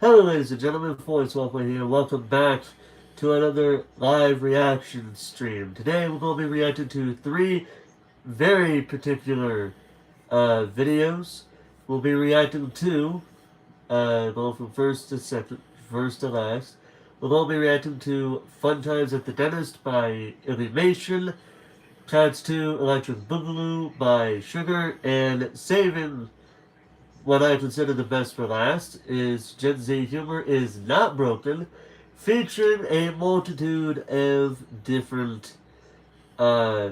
Hello ladies and gentlemen, Forrest Walkway here. Welcome back to another live reaction stream. Today we're going to be reacting to three very particular videos. We'll be reacting to, going from first to second, first to last. We're going to be reacting to Fun Times at the Dentist by Illumination, Cats 2 Electric Boogaloo by Sugar, and saving what I consider the best for last is Gen Z Humor is Not Broken, featuring a multitude of different uh,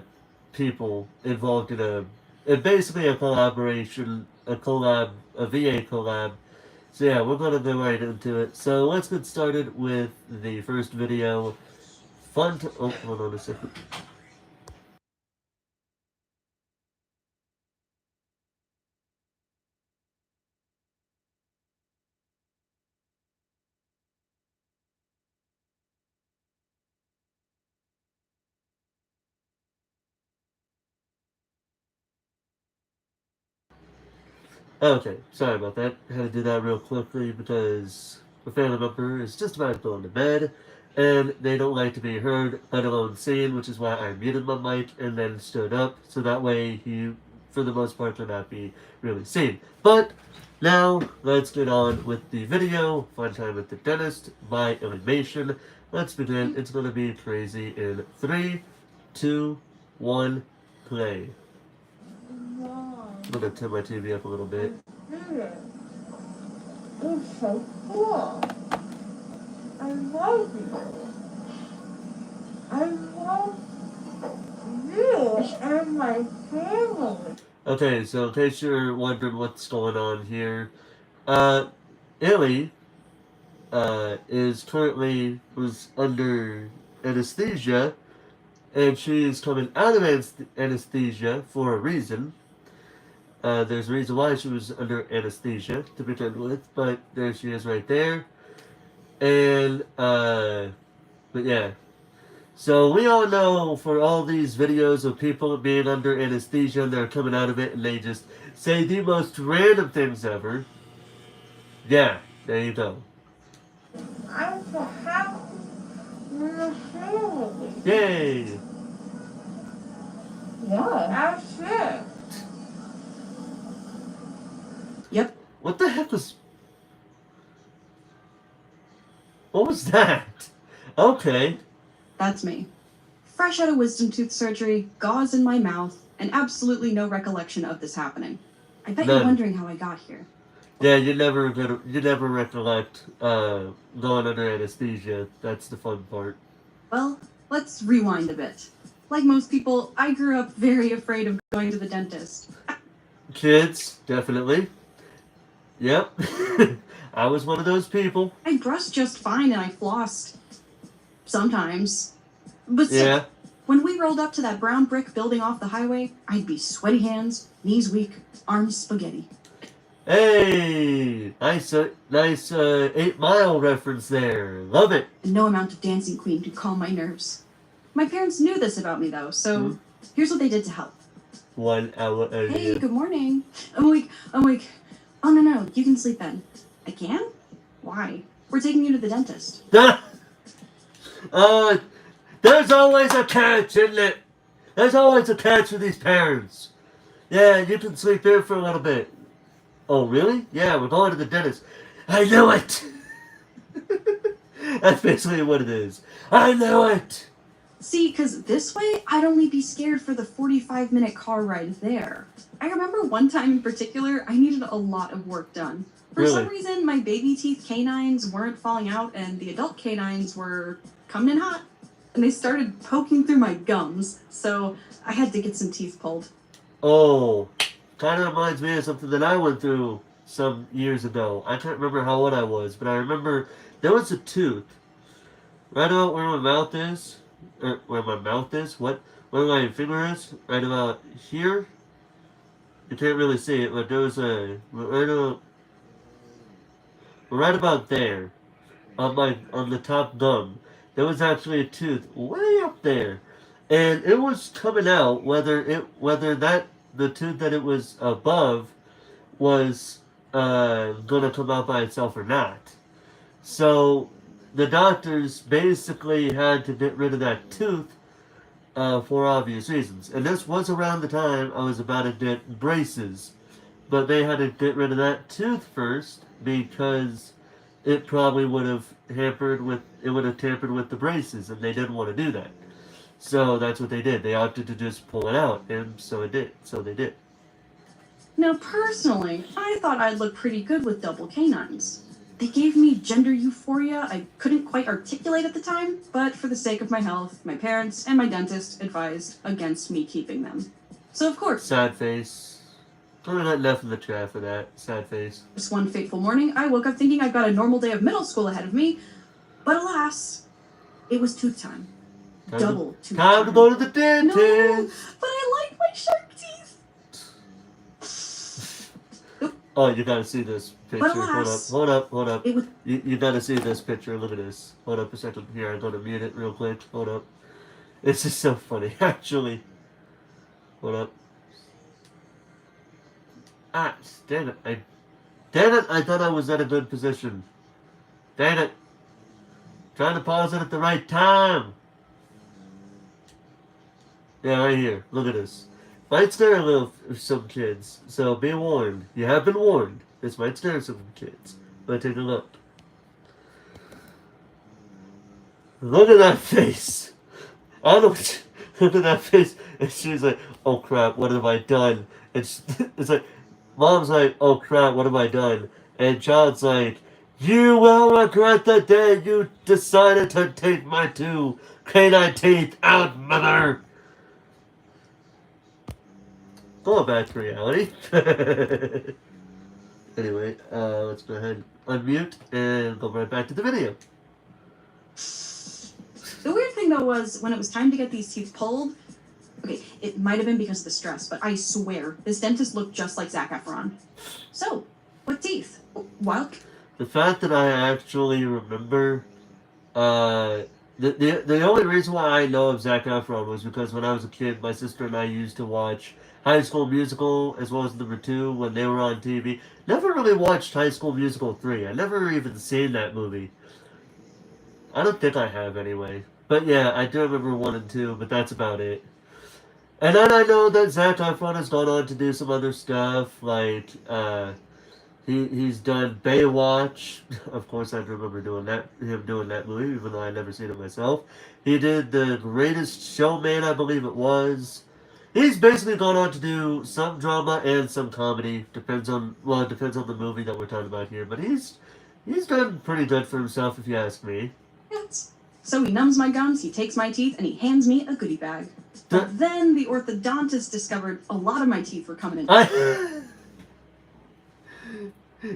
people involved in basically a collaboration, a VA collab. So yeah, we're gonna go right into it. So let's get started with the first video. Oh, hold on a second. Okay, sorry about that. I had to do that real quickly because the family member is just about going to bed, and they don't like to be heard, let alone seen, which is why I muted my mic and then stood up, so that way he, for the most part, cannot be really seen. But now, let's get on with the video, Fun Time at the Dentist by Animation. Let's begin. It's going to be crazy in 3, 2, 1, play. I'm gonna turn my TV up a little bit. It's so cool. I love you. I love you and my family. Okay, so in case you're wondering what's going on here, Illy, was under anesthesia, and she's coming out of anesthesia for a reason. There's a reason why she was under anesthesia to begin with, but there she is right there. And, but yeah. So we all know for all these videos of people being under anesthesia and they're coming out of it and they just say the most random things ever. Yeah, there you go. I'm so happy with the family. Yay! Yeah. That's it. Yep. What the heck was... What was that? Okay. That's me. Fresh out of wisdom tooth surgery, gauze in my mouth, and absolutely no recollection of this happening. I bet None. you're wondering how I got here. Yeah, you never recollect going under anesthesia. That's the fun part. Well, let's rewind a bit. Like most people, I grew up very afraid of going to the dentist. Kids, definitely. Yep. I was one of those people. I brushed just fine and I flossed. Sometimes. But still, Yeah. when we rolled up to that brown brick building off the highway, I'd be sweaty hands, knees weak, arms spaghetti. Hey, nice 8 Mile reference there. Love it. And no amount of dancing queen could calm my nerves. My parents knew this about me though, so here's what they did to help. 1 hour earlier. Hey, good morning. I'm awake. Oh, no, you can sleep then. I can? Why? We're taking you to the dentist. There's always a catch, isn't it? There's always a catch with these parents. Yeah, you can sleep there for a little bit. Oh, really? Yeah, we're going to the dentist. I knew it! That's basically what it is. I knew it! See, because this way, I'd only be scared for the 45-minute car ride there. I remember one time in particular, I needed a lot of work done. For some reason, my baby teeth canines weren't falling out, and the adult canines were coming in hot. And they started poking through my gums, so I had to get some teeth pulled. Oh, kind of reminds me of something that I went through some years ago. I can't remember how old I was, but I remember there was a tooth right about where my mouth is. Where my finger is, right about here. You can't really see it, but there was right about there, on the top gum. There was actually a tooth way up there, and it was coming out. Whether the tooth that it was above was gonna come out by itself or not. So the doctors basically had to get rid of that tooth for obvious reasons. And this was around the time I was about to get braces. But they had to get rid of that tooth first because it probably would have tampered with the braces, and they didn't want to do that. So that's what they did. They opted to just pull it out, and so it did. So they did. Now, personally, I thought I'd look pretty good with double canines. They gave me gender euphoria I couldn't quite articulate at the time, but for the sake of my health, my parents and my dentist advised against me keeping them. So of course, Sad face. Probably not enough in the chat for that. Sad face. just one fateful morning, I woke up thinking I've got a normal day of middle school ahead of me, but alas, it was tooth time. Double tooth time. Time to go to the dentist! No, but I like my sharp teeth. Oh, you gotta see this picture. But alas, hold up. It was You gotta see this picture. Look at this. Hold up a second. Here, I'm gonna mute it real quick. Hold up. This is so funny, actually. Hold up. Ah, damn it. I thought I was at a good position. Damn it. Trying to pause it at the right time. Yeah, right here. Look at this. Might scare a little some kids, so be warned. You have been warned. This might scare some kids. But take a look. Look at that face. I don't. Look at that face. And she's like, "Oh crap! What have I done?" It's like, Mom's like, "Oh crap! What have I done?" And John's like, "You will regret the day you decided to take my 2 canine teeth out, mother." Going back to reality. Anyway, let's go ahead and unmute and go right back to the video. The weird thing though was when it was time to get these teeth pulled. Okay, it might have been because of the stress, but I swear this dentist looked just like Zac Efron. So, what teeth? Wild. The fact that I actually remember, the only reason why I know of Zac Efron was because when I was a kid, my sister and I used to watch High School Musical as well as number 2 when they were on TV. Never really watched High School Musical 3. I never even seen that movie. I don't think I have anyway. But yeah, I do remember 1 and 2, but that's about it. And then I know that Zac Efron has gone on to do some other stuff, like, he's done Baywatch. Of course, I remember him doing that movie, even though I never seen it myself. He did The Greatest Showman, I believe it was. He's basically gone on to do some drama and some comedy. Depends on the movie that we're talking about here. But he's done pretty good for himself, if you ask me. Yes. So he numbs my gums, he takes my teeth, and he hands me a goodie bag. But then the orthodontist discovered a lot of my teeth were coming in.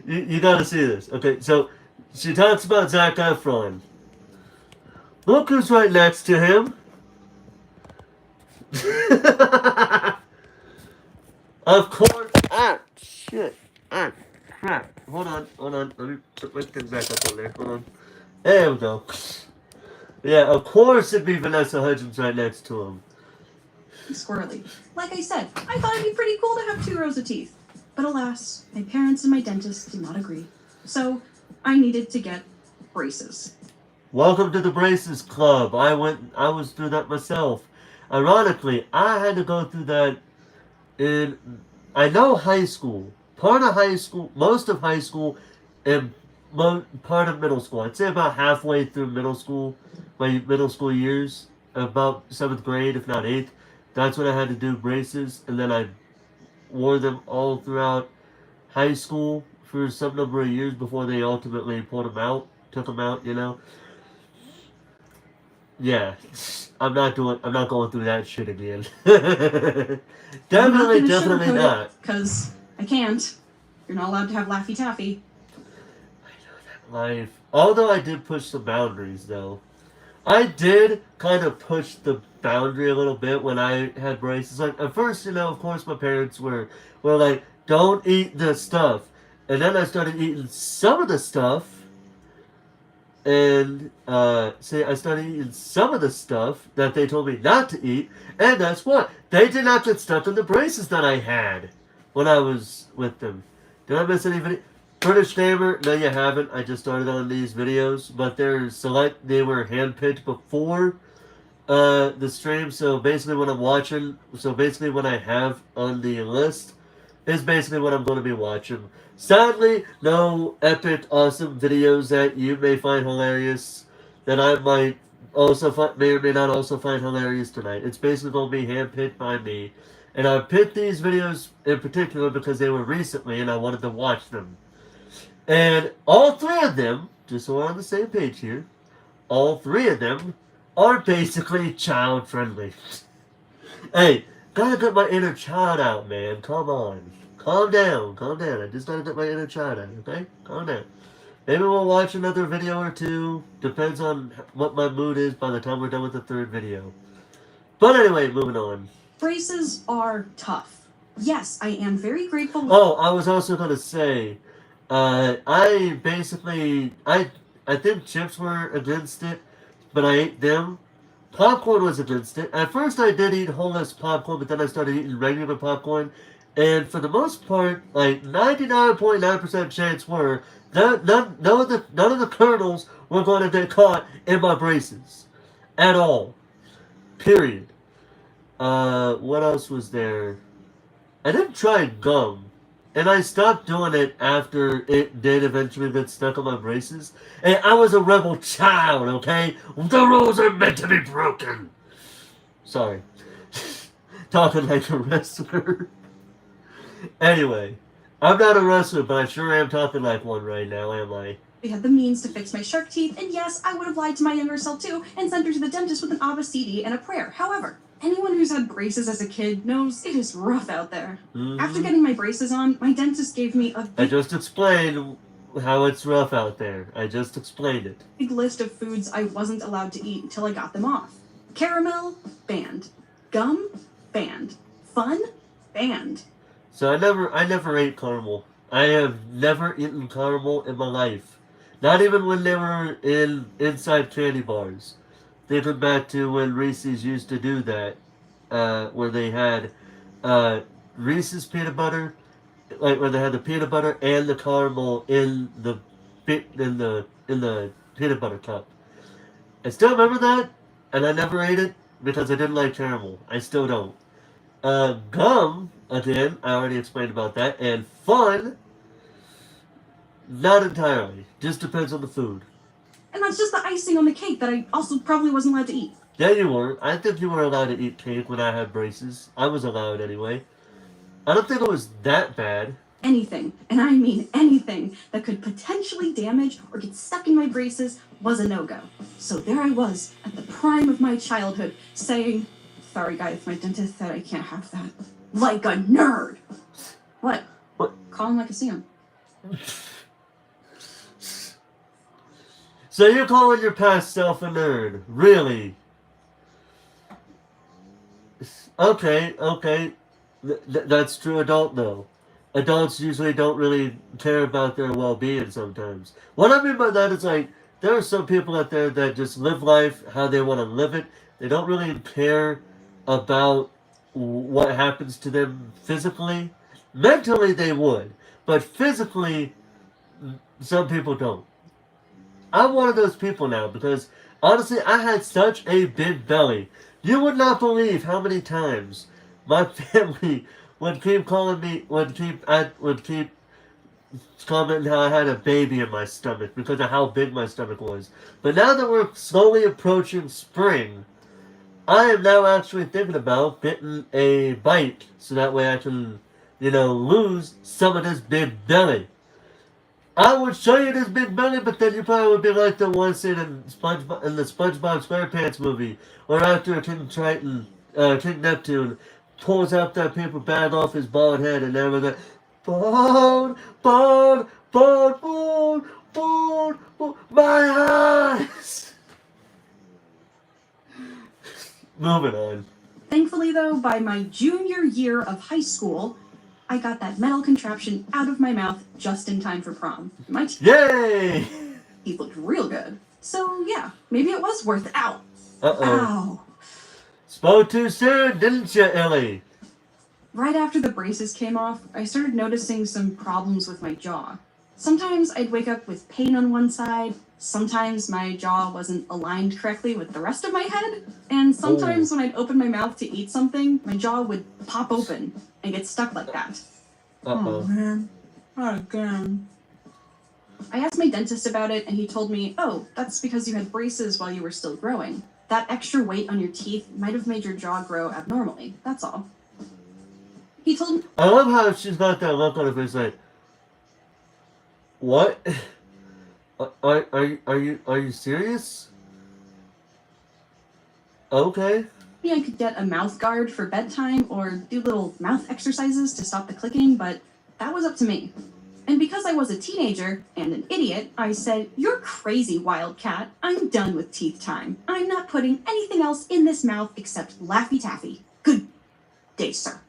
You gotta see this. Okay, so she talks about Zac Efron. Look who's right next to him. Of course. Ah, shit. Ah, crap. Hold on. Let me put my thing back up on there. Hold on. There we go. Yeah, of course it'd be Vanessa Hudgens right next to him. Squirrely. Like I said, I thought it'd be pretty cool to have 2 rows of teeth. But alas, my parents and my dentist did not agree. So I needed to get braces. Welcome to the Braces Club. I was through that myself. Ironically, I had to go through that in, I know high school, part of high school, most of high school, and part of middle school. I'd say about halfway through middle school, my middle school years, about 7th grade, if not 8th. That's when I had to do braces, and then I wore them all throughout high school for some number of years before they ultimately took them out, you know. Yeah, I'm not going through that shit again. Definitely not. Because I can't. You're not allowed to have Laffy Taffy. I know that life. Although I did push the boundaries, though. I did kind of push the boundary a little bit when I had braces. Like, at first, of course, my parents were like, "Don't eat this stuff," and then I started eating some of the stuff. And I started eating some of the stuff that they told me not to eat, and guess what? They did not get stuck in the braces that I had when I was with them. Did I miss anybody? British Gamer, no you haven't. I just started on these videos, but they were handpicked before the stream. So basically, what I'm watching, so basically, what I have on the list is basically what I'm going to be watching. Sadly, no epic, awesome videos that you may find hilarious that I might may or may not also find hilarious tonight. It's basically going to be handpicked by me. And I picked these videos in particular because they were recently and I wanted to watch them. And all three of them, just so we're on the same page here, all three of them are basically child friendly. Hey, gotta get my inner child out, man. Come on. Calm down, calm down. I just gotta get my inner child out, okay? Calm down. Maybe we'll watch another video or two. Depends on what my mood is by the time we're done with the third video. But anyway, moving on. Braces are tough. Yes, I am very grateful. Oh, I was also gonna say, I think chips were against it, but I ate them. Popcorn was against it. At first, I did eat wholeless popcorn, but then I started eating regular popcorn. And for the most part, like 99.9% chance were that none of the kernels were going to get caught in my braces, at all. Period. What else was there? I did try gum, and I stopped doing it after it did eventually get stuck on my braces. And I was a rebel child, okay? The rules are meant to be broken. Sorry. Talking like a wrestler. Anyway, I'm not a wrestler, but I sure am talking like one right now, am I? We had the means to fix my shark teeth, and yes, I would have lied to my younger self too and sent her to the dentist with an Abba CD and a prayer. However, anyone who's had braces as a kid knows it is rough out there. Mm-hmm. After getting my braces on, my dentist gave me a I just explained how it's rough out there. I just explained it. big list of foods I wasn't allowed to eat until I got them off. Caramel, banned. Gum, banned. Fun, banned. So I never ate caramel. I have never eaten caramel in my life. Not even when they were inside candy bars. Thinking back to when Reese's used to do that, where they had Reese's peanut butter, like where they had the peanut butter and the caramel in the peanut butter cup. I still remember that, and I never ate it because I didn't like caramel. I still don't. Gum, again, I already explained about that, and fun, not entirely. Just depends on the food. And that's just the icing on the cake that I also probably wasn't allowed to eat. Yeah, you were. I think you were allowed to eat cake when I had braces. I was allowed anyway. I don't think it was that bad. Anything, and I mean anything, that could potentially damage or get stuck in my braces was a no-go. So there I was, at the prime of my childhood, saying, sorry guys, my dentist said I can't have that. Like a nerd! What? What? Call him like I see him. So you're calling your past self a nerd? Really? Okay. That's true adult though. Adults usually don't really care about their well-being sometimes. What I mean by that is like, there are some people out there that just live life how they want to live it. They don't really care about what happens to them physically. Mentally they would, but physically some people don't. I'm one of those people now because honestly I had such a big belly. You would not believe how many times my family would keep calling me, would keep commenting how I had a baby in my stomach because of how big my stomach was. But now that we're slowly approaching spring, I am now actually thinking about getting a bike so that way I can, lose some of this big belly. I would show you this big belly, but then you probably would be like the one scene in the SpongeBob SquarePants movie, where after King Neptune pulls out that paper bag off his bald head, and then we're like, bald, my eyes. Moving on. Thankfully though, by my junior year of high school, I got that metal contraption out of my mouth just in time for prom. Yay! He looked real good. So yeah, maybe it was worth it. Ow! Uh-oh. Ow! Spoke too soon, didn't you, Ellie? Right after the braces came off, I started noticing some problems with my jaw. Sometimes I'd wake up with pain on one side, sometimes my jaw wasn't aligned correctly with the rest of my head, and sometimes when I'd open my mouth to eat something, my jaw would pop open and get stuck like that. Oh man, not again. I asked my dentist about it, and he told me, oh, that's because you had braces while you were still growing. That extra weight on your teeth might have made your jaw grow abnormally, that's all. He told me... I love how she's got that look on her face like, what? Are you serious? Okay. I could get a mouth guard for bedtime or do little mouth exercises to stop the clicking, but that was up to me. And because I was a teenager and an idiot, I said, you're crazy, Wildcat. I'm done with teeth time. I'm not putting anything else in this mouth except Laffy Taffy. Good day, sir.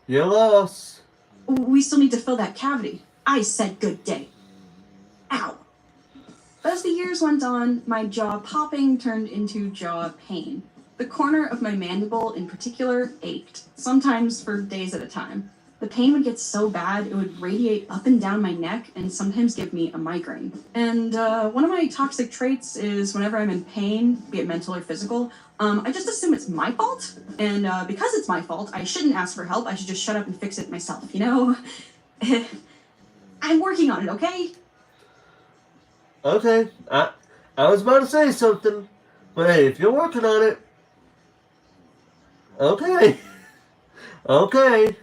You lost. We still need to fill that cavity. I said good day. Ow. As the years went on, my jaw popping turned into jaw pain. The corner of my mandible in particular ached, sometimes for days at a time. The pain would get so bad it would radiate up and down my neck and sometimes give me a migraine. And one of my toxic traits is whenever I'm in pain, be it mental or physical, I just assume it's my fault. And because it's my fault, I shouldn't ask for help. I should just shut up and fix it myself, you know? I'm working on it, okay? Okay. I was about to say something, but hey, if you're working on it, okay. Okay.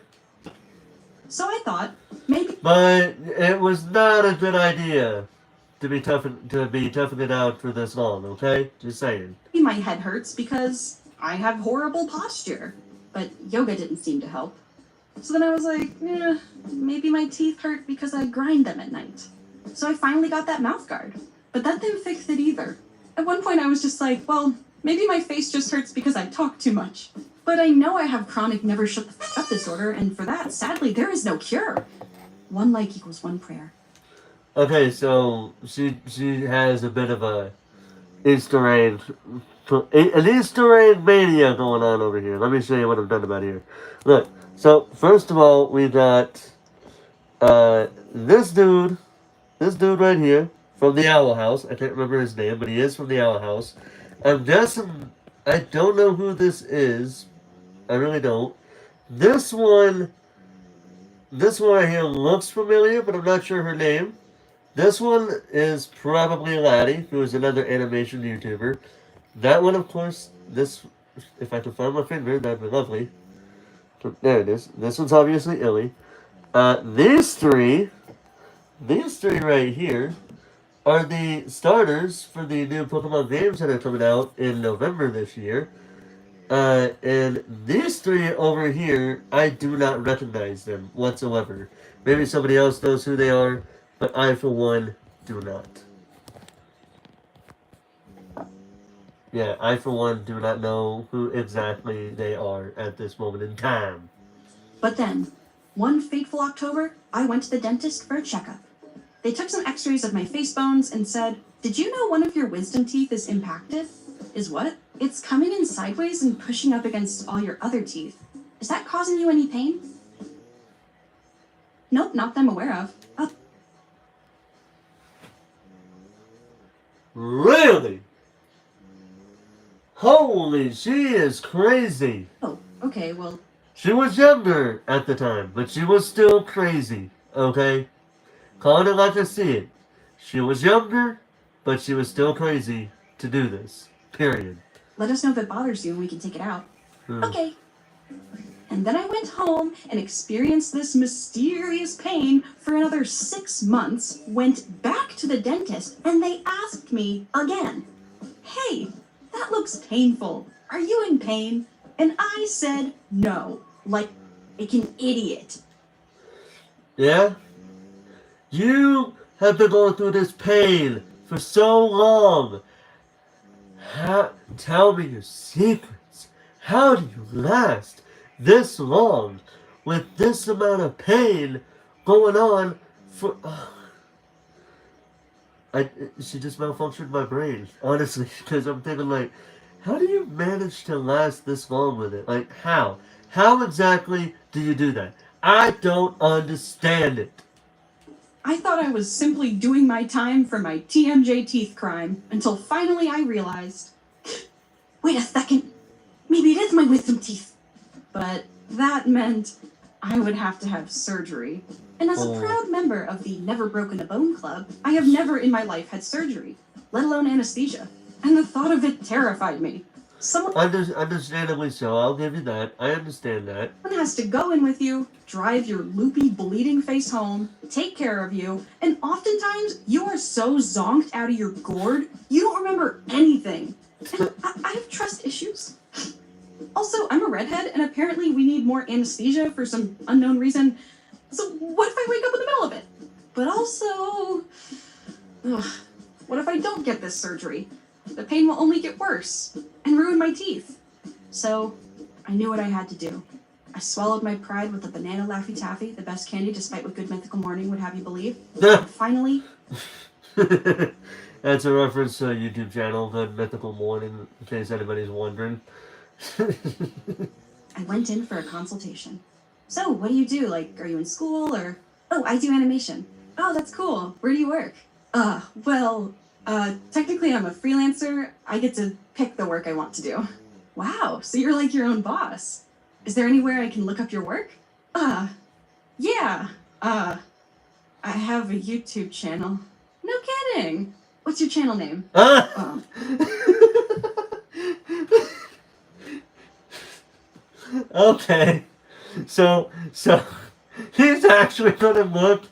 So I thought, maybe... But it was not a good idea to be toughing it out for this long, okay? Just saying. my head hurts because I have horrible posture. But yoga didn't seem to help. So then I was like, maybe my teeth hurt because I grind them at night. So I finally got that mouth guard. But that didn't fix it either. At one point I was just like, well, maybe my face just hurts because I talk too much. But I know I have chronic never shut the f up disorder, and for that, sadly, there is no cure. One like equals one prayer. Okay, so she has a bit of a Easter egg, an Easter egg mania going on over here. Let me show you what I've done about here. Look, so first of all, we got this dude right here from the Owl House. I can't remember his name, but he is from the Owl House. I'm guessing, I don't know who this is. I really don't. This one right here looks familiar, but I'm not sure her name. This one is probably Laddie, who is another animation YouTuber. That one, of course, if I can find my finger, that'd be lovely. There it is. This one's obviously Illy. These three right here are the starters for the new Pokemon games that are coming out in November this year. And these three over here, I do not recognize them whatsoever. Maybe somebody else knows who they are, but I, for one, do not. Yeah, I, for one, do not know who exactly they are at this moment in time. But then, one fateful October, I went to the dentist for a checkup. They took some x-rays of my face bones and said, "Did you know one of your wisdom teeth is impacted?" Is what? It's coming in sideways and pushing up against all your other teeth. Is that causing you any pain? Nope, not that I'm aware of. Oh. Really? Holy, she is crazy. Oh, okay, well... She was younger at the time, but she was still crazy, okay? Call it like I see it. She was younger, but she was still crazy to do this. Period. Let us know if it bothers you and we can take it out. Okay. And then I went home and experienced this mysterious pain for another 6 months, went back to the dentist, and they asked me again, "Hey, that looks painful. Are you in pain?" And I said no, like an idiot. Yeah? You have been going through this pain for so long. Tell me your secrets. How do you last this long with this amount of pain going on for... she just malfunctioned my brain, honestly, because I'm thinking like, how do you manage to last this long with it? Like, how? How exactly do you do that? I don't understand it. I thought I was simply doing my time for my TMJ teeth crime until finally I realized, wait a second, maybe it is my wisdom teeth. But that meant I would have to have surgery. And as a proud member of the Never Broken a Bone Club, I have never in my life had surgery, let alone anesthesia. And the thought of it terrified me. Someone Understandably so, I'll give you that. I understand that. has to go in with you, drive your loopy, bleeding face home, take care of you, and oftentimes you are so zonked out of your gourd, you don't remember anything. And I have trust issues. Also, I'm a redhead, and apparently we need more anesthesia for some unknown reason. So what if I wake up in the middle of it? But also, what if I don't get this surgery? The pain will only get worse and ruin my teeth. So I knew what I had to do. I swallowed my pride with a banana Laffy Taffy, the best candy despite what Good Mythical Morning would have you believe. And finally... That's a reference to a YouTube channel, Good Mythical Morning, in case anybody's wondering. I went in for a consultation. So, what do you do? Like, are you in school or... Oh, I do animation. Oh, that's cool. Where do you work? Technically I'm a freelancer. I get to pick the work I want to do. Wow, so you're like your own boss. Is there anywhere I can look up your work? Yeah. I have a YouTube channel. No kidding. What's your channel name? Okay. So he's actually gonna look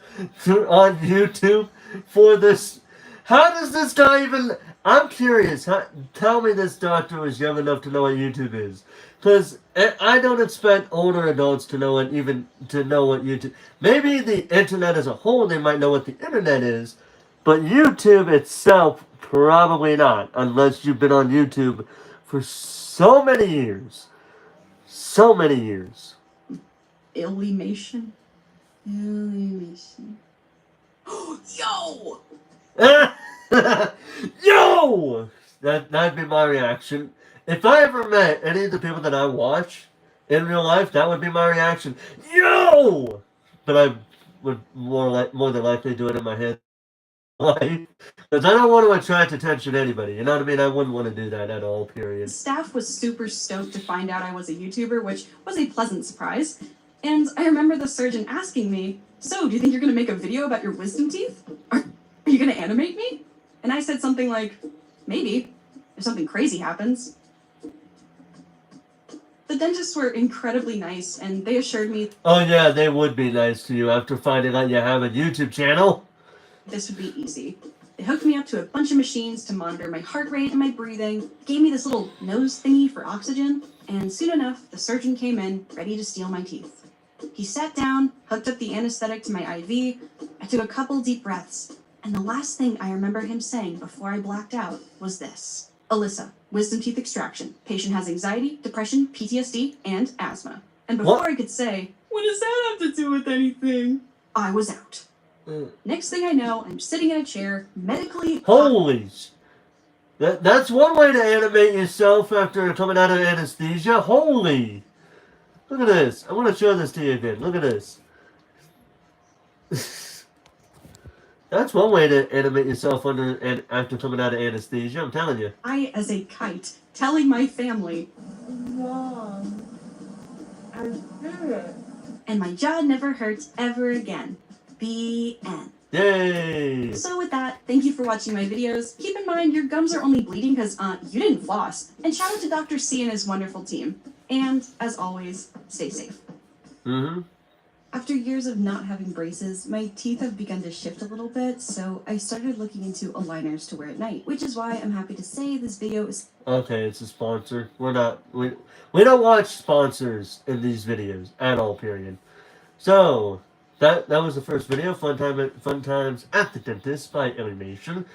on YouTube for this. How does this guy even... I'm curious. Tell me this doctor was young enough to know what YouTube is. Because I don't expect older adults to know what YouTube... Maybe the internet as a whole, they might know what the internet is. But YouTube itself, probably not. Unless you've been on YouTube for so many years. So many years. Illimation. Yo! Yo! That'd be my reaction. If I ever met any of the people that I watch in real life, that would be my reaction. Yo! But I would more than likely do it in my head. Because I don't want to attract attention to anybody. You know what I mean? I wouldn't want to do that at all, period. Staff was super stoked to find out I was a YouTuber, which was a pleasant surprise. And I remember the surgeon asking me, so, do you think you're going to make a video about your wisdom teeth? Are you going to animate me? And I said something like, maybe, if something crazy happens. The dentists were incredibly nice, and they assured me... Oh yeah, they would be nice to you after finding out you have a YouTube channel. This would be easy. They hooked me up to a bunch of machines to monitor my heart rate and my breathing, gave me this little nose thingy for oxygen, and soon enough, the surgeon came in, ready to steal my teeth. He sat down, hooked up the anesthetic to my IV, I took a couple deep breaths, and the last thing I remember him saying before I blacked out was this. Alyssa, wisdom teeth extraction. Patient has anxiety, depression, PTSD, and asthma. And before I could say, what does that have to do with anything? I was out. Next thing I know, I'm sitting in a chair, medically... Holy... That's one way to animate yourself after coming out of anesthesia. Holy... Look at this. I want to show this to you again. Look at this. That's one way to animate yourself after coming out of anesthesia, I'm telling you. I, as a kite, telling my family, Mom, I did it. And my jaw never hurts ever again. The end. Yay! So with that, thank you for watching my videos. Keep in mind, your gums are only bleeding because you didn't floss. And shout out to Dr. C and his wonderful team. And, as always, stay safe. Mm-hmm. After years of not having braces, my teeth have begun to shift a little bit, so I started looking into aligners to wear at night, which is why I'm happy to say this video is... Okay, it's a sponsor. We don't watch sponsors in these videos at all, period. So, that was the first video, Fun Times at the Dentist by Animation.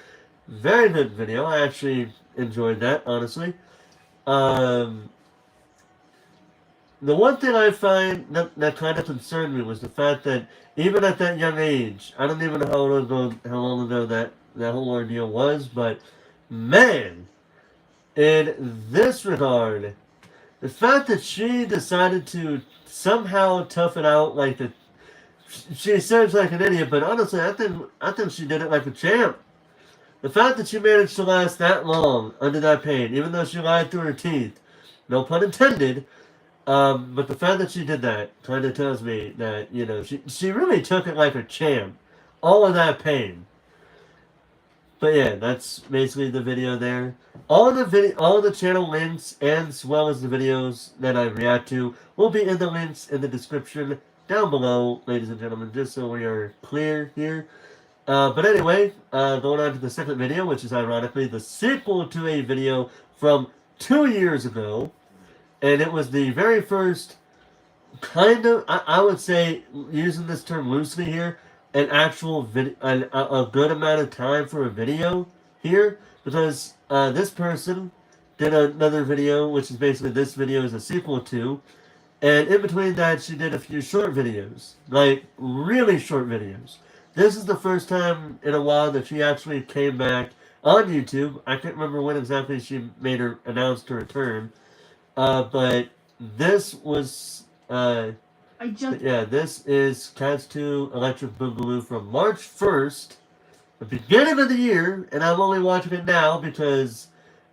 Very good video. I actually enjoyed that, honestly. The one thing I find that kind of concerned me was the fact that even at that young age, I don't even know how long ago that whole ordeal was, but man, in this regard, the fact that she decided to somehow tough it out like the she seems like an idiot, but honestly, I think she did it like a champ. The fact that she managed to last that long under that pain, even though she lied through her teeth, no pun intended, but the fact that she did that kind of tells me that, she really took it like a champ. All of that pain. But yeah, that's basically the video there. All of the channel links, as well as the videos that I react to, will be in the links in the description down below, ladies and gentlemen, just so we are clear here. But anyway, going on to the second video, which is ironically the sequel to a video from 2 years ago. And it was the very first kind of, I would say, using this term loosely here, an actual video, a good amount of time for a video here, because this person did another video, which is basically this video is a sequel to, and in between that she did a few short videos, like really short videos. This is the first time in a while that she actually came back on YouTube. I can't remember when exactly she announced her return, but this was this is Cats 2 Electric Boogaloo from March 1st, the beginning of the year, and I'm only watching it now because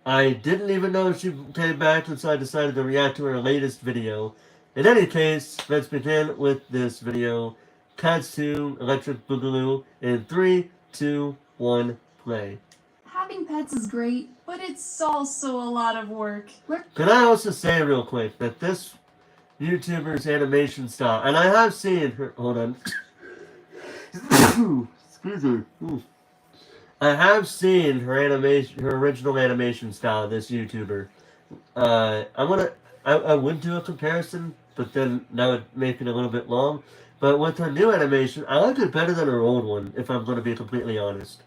I didn't even know she came back, and so I decided to react to her latest video. In any case, let's begin with this video, Cats 2 Electric Boogaloo, in 3, 2, 1, play. Having pets is great, but it's also a lot of work. Can I also say real quick that this YouTuber's animation style, and I have seen her, hold on, excuse me, I have seen her original animation style, this YouTuber. I would do a comparison, but then that would make it a little bit long. But with her new animation, I like it better than her old one, if I'm going to be completely honest.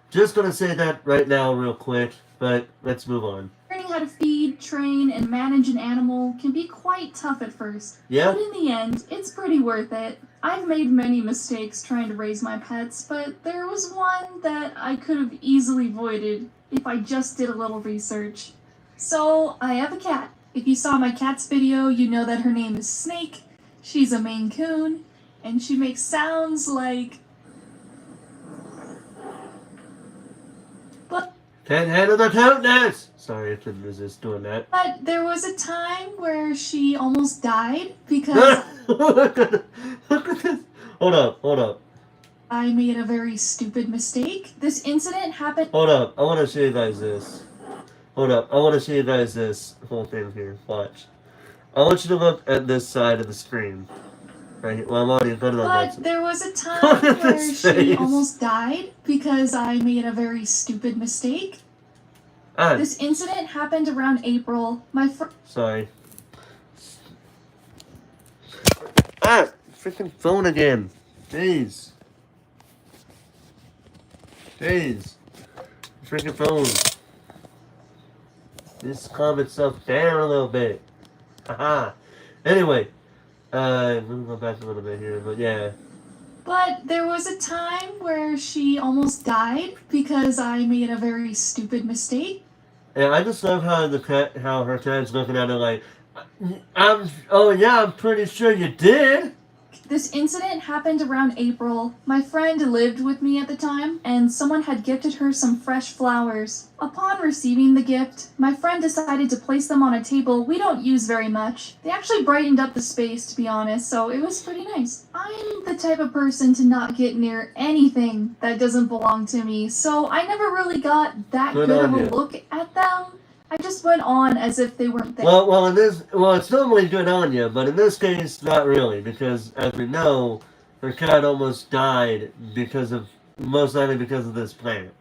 Just going to say that right now real quick, but let's move on. Learning how to feed, train, and manage an animal can be quite tough at first. Yeah? But in the end, it's pretty worth it. I've made many mistakes trying to raise my pets, but there was one that I could have easily avoided if I just did a little research. So, I have a cat. If you saw my cat's video, you know that her name is Snake. She's a Maine Coon, and she makes sounds like... Can't handle the cuteness! Sorry, I couldn't resist doing that. But there was a time where she almost died because... Look at this. Hold up. I made a very stupid mistake. This incident happened... Hold up, I want to show you guys this. Hold up, I want to show you guys this whole thing here. Watch. I want you to look at this side of the screen. Right, well, I'm already done on that. But there was a time where she almost died because I made a very stupid mistake. This incident happened around April. Sorry. Freaking phone again. Jeez. Freaking phone. Just calm itself down a little bit. Haha. Anyway. Let me go back a little bit here, but yeah. But there was a time where she almost died because I made a very stupid mistake. Yeah, I just love how her cat's looking at her like, I'm pretty sure you did. This incident happened around April. My friend lived with me at the time, and someone had gifted her some fresh flowers. Upon receiving the gift, my friend decided to place them on a table we don't use very much. They actually brightened up the space, to be honest, so it was pretty nice. I'm the type of person to not get near anything that doesn't belong to me, so I never really got that good of a look at them. I just went on as if they weren't there. Well, it's normally good on you, but in this case, not really, because as we know, her cat almost died most likely because of this plant.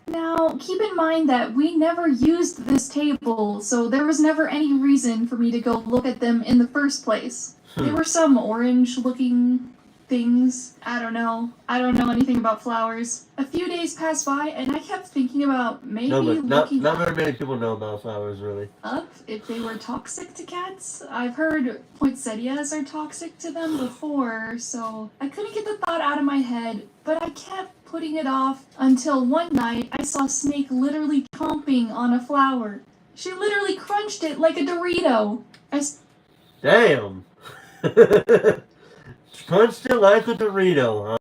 Now, keep in mind that we never used this table, so there was never any reason for me to go look at them in the first place. They were some orange-looking things. I don't know anything about flowers. A few days passed by, and I kept thinking about maybe not very many people know about flowers, really. Up if they were toxic to cats. I've heard poinsettias are toxic to them before, so I couldn't get the thought out of my head, but I kept putting it off until one night I saw Snake literally chomping on a flower. She literally crunched it like a Dorito. Damn! Crunched it like a Dorito, huh?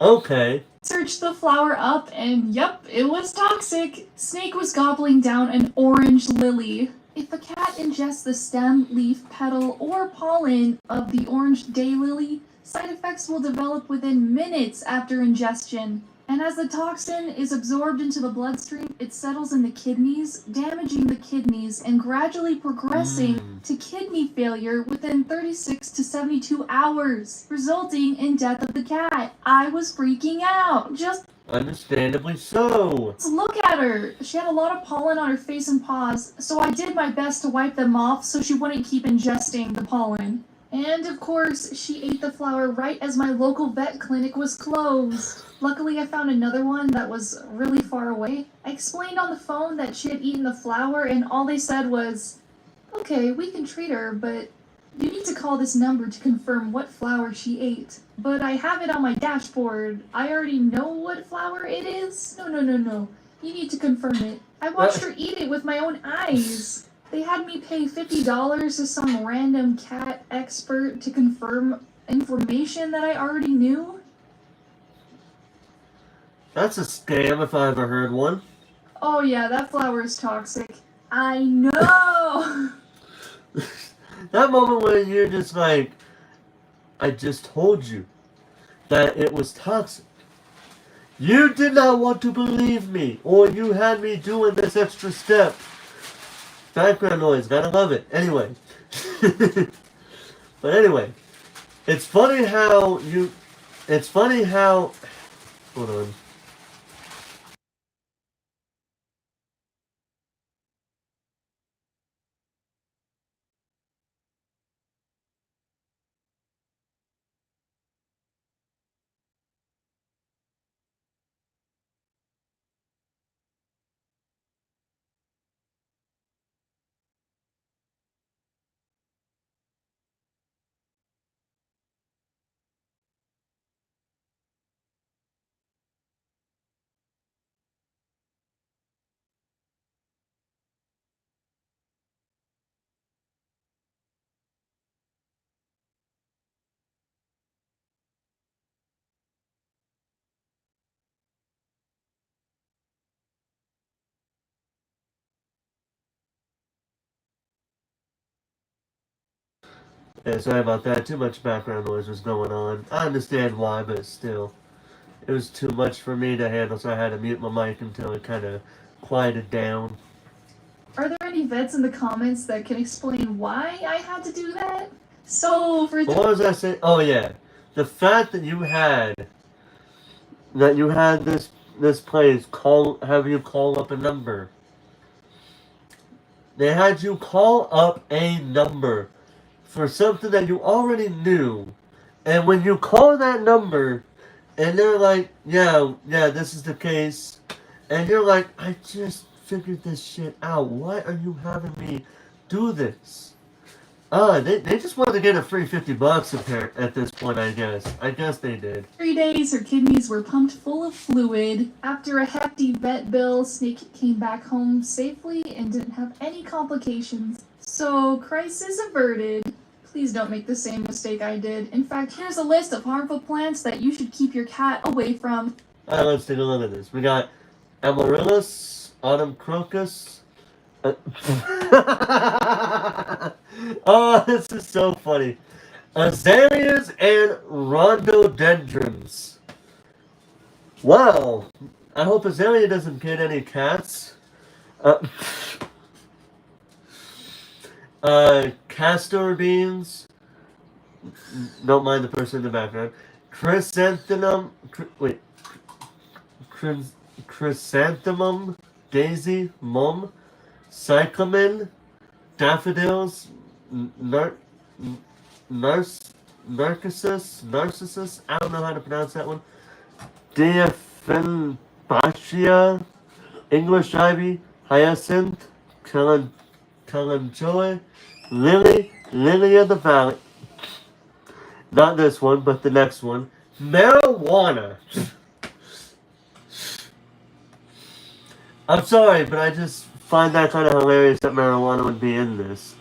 Okay. Searched the flower up, and yep, it was toxic. Snake was gobbling down an orange lily. If a cat ingests the stem, leaf, petal, or pollen of the orange daylily, side effects will develop within minutes after ingestion. And as the toxin is absorbed into the bloodstream, it settles in the kidneys, damaging the kidneys and gradually progressing to kidney failure within 36 to 72 hours, resulting in death of the cat. I was freaking out. Just understandably so. look at her. She had a lot of pollen on her face and paws, so I did my best to wipe them off so she wouldn't keep ingesting the pollen. And of course, she ate the flower right as my local vet clinic was closed. Luckily, I found another one that was really far away. I explained on the phone that she had eaten the flower, and all they said was, "Okay, we can treat her, but you need to call this number to confirm what flower she ate." But I have it on my dashboard. I already know what flower it is. No. You need to confirm it. I watched her eat it with my own eyes. They had me pay $50 to some random cat expert to confirm information that I already knew. That's a scam if I ever heard one. Oh yeah, that flower is toxic. I know! That moment when you're just like, I just told you that it was toxic. You did not want to believe me, or you had me doing this extra step. Background noise, gotta love it. Anyway. But anyway, it's funny how hold on. Yeah, sorry about that. Too much background noise was going on. I understand why, but still. It was too much for me to handle, so I had to mute my mic until it kind of quieted down. Are there any vets in the comments that can explain why I had to do that? So, for What was I saying? Oh, yeah. The fact that you had this place have you call up a number. They had you call up a number for something that you already knew. And when you call that number, and they're like, yeah, this is the case. And you're like, I just figured this shit out. Why are you having me do this? They just wanted to get a free $50 at this point, I guess. I guess they did. 3 days, her kidneys were pumped full of fluid. After a hefty vet bill, Snake came back home safely and didn't have any complications. So, crisis averted. Please don't make the same mistake I did. In fact, here's a list of harmful plants that you should keep your cat away from. Alright, let's take a look at this. We got Amaryllis, Autumn Crocus. Oh, this is so funny. Azaleas and rhododendrons. Wow. I hope Azalea doesn't get any cats. Castor beans. Don't mind the person in the background. Chrysanthemum, daisy, mum, cyclamen, daffodils, narcissus, I don't know how to pronounce that one, Diaphanbatia, English ivy, hyacinth, calanchoe, lily of the valley, not this one, but the next one, marijuana. I'm sorry, but I just find that kind of hilarious that marijuana would be in this.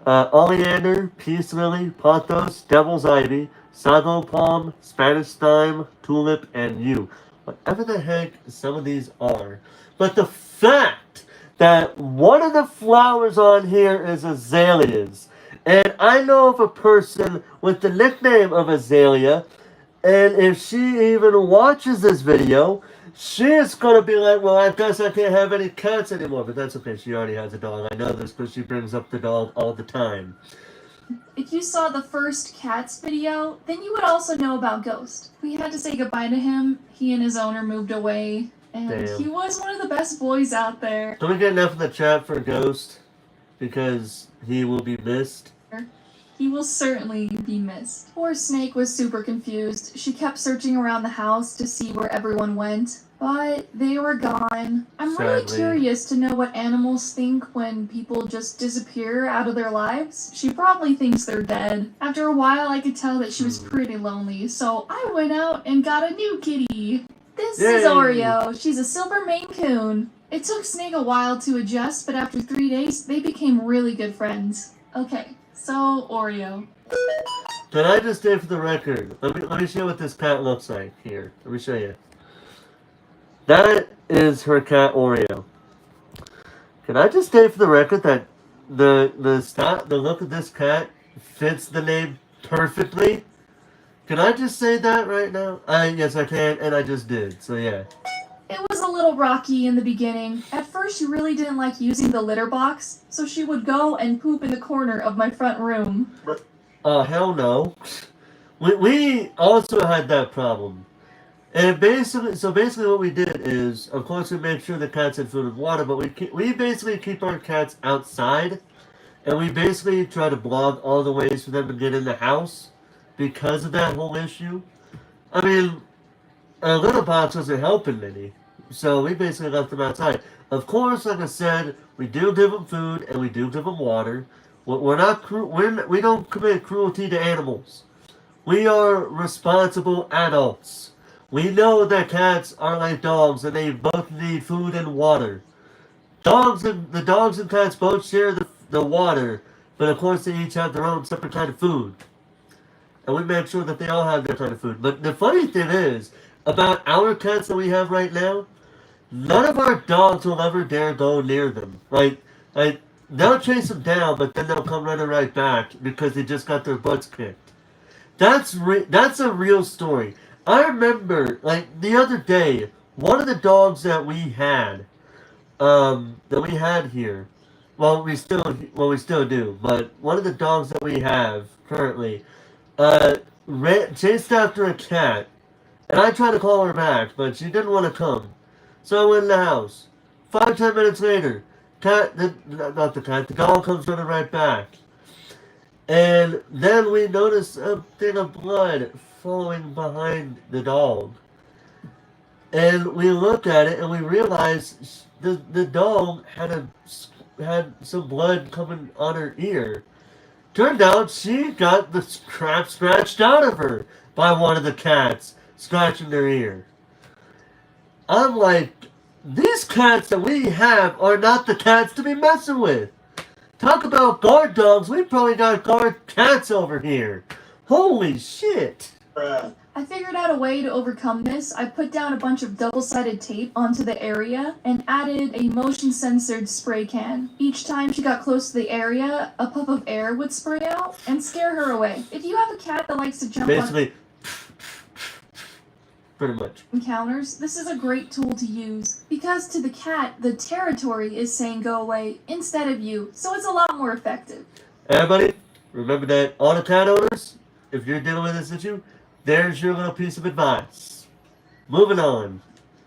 Oleander, peace lily, pothos, devil's ivy, sago palm, Spanish thyme, tulip, and yew. Whatever the heck some of these are. But the fact that one of the flowers on here is azaleas. And I know of a person with the nickname of Azalea, and if she even watches this video, she is going to be like, well, I guess I can't have any cats anymore. But that's okay, she already has a dog. I know this because she brings up the dog all the time. If you saw the first Cats video, then you would also know about Ghost. We had to say goodbye to him. He and his owner moved away. And Damn. he was one of the best boys out there. Don't we get enough in the chat for Ghost? Because he will be missed. He will certainly be missed. Poor Snake was super confused. She kept searching around the house to see where everyone went, but they were gone. I'm really Sadly. curious to know what animals think when people just disappear out of their lives. She probably thinks they're dead. After a while, I could tell that she was pretty lonely, so I went out and got a new kitty. This is Yay. Oreo. She's a silver Maine Coon. It took Snake a while to adjust, but after 3 days, they became really good friends. Okay. So, Oreo. Can I just say for the record, let me show you what this cat looks like here. Let me show you. That is her cat Oreo. Can I just say for the record that the look of this cat fits the name perfectly? Can I just say that right now? Yes, I can, and I just did. So yeah. It was a little rocky in the beginning. At first, she really didn't like using the litter box, so she would go and poop in the corner of my front room. Hell no. We also had that problem. And basically what we did is, of course, we make sure the cats had food and water, but we basically keep our cats outside, and we basically try to block all the ways for them to get in the house because of that whole issue. I mean, a litter box wasn't helping any, so we basically left them outside. Of course, like I said, we do give them food and we do give them water. We don't commit cruelty to animals. We are responsible adults. We know that cats are like dogs and they both need food and water. The dogs and cats both share the water, but of course they each have their own separate kind of food. And we make sure that they all have their kind of food. But the funny thing is, about our cats that we have right now, none of our dogs will ever dare go near them. Like they'll chase them down, but then they'll come running right back because they just got their butts kicked. That's a real story. I remember, like, the other day, one of the dogs that we had here, we still do, but one of the dogs that we have currently, chased after a cat, and I tried to call her back, but she didn't want to come. So I went in the house. 5-10 minutes later, the dog comes running right back. And then we noticed a thing of blood following behind the dog. And we looked at it and we realized the dog had some blood coming on her ear. Turned out she got the crap scratched out of her by one of the cats scratching their ear. I'm like, these cats that we have are not the cats to be messing with. Talk about guard dogs, we probably got guard cats over here. Holy shit. I figured out a way to overcome this. I put down a bunch of double-sided tape onto the area and added a motion-censored spray can. Each time she got close to the area, a puff of air would spray out and scare her away. If you have a cat that likes to jump Basically, pretty much. encounters, this is a great tool to use. Because to the cat, the territory is saying go away instead of you, so it's a lot more effective. Everybody, remember that all the cat owners, if you're dealing with this issue, there's your little piece of advice. Moving on.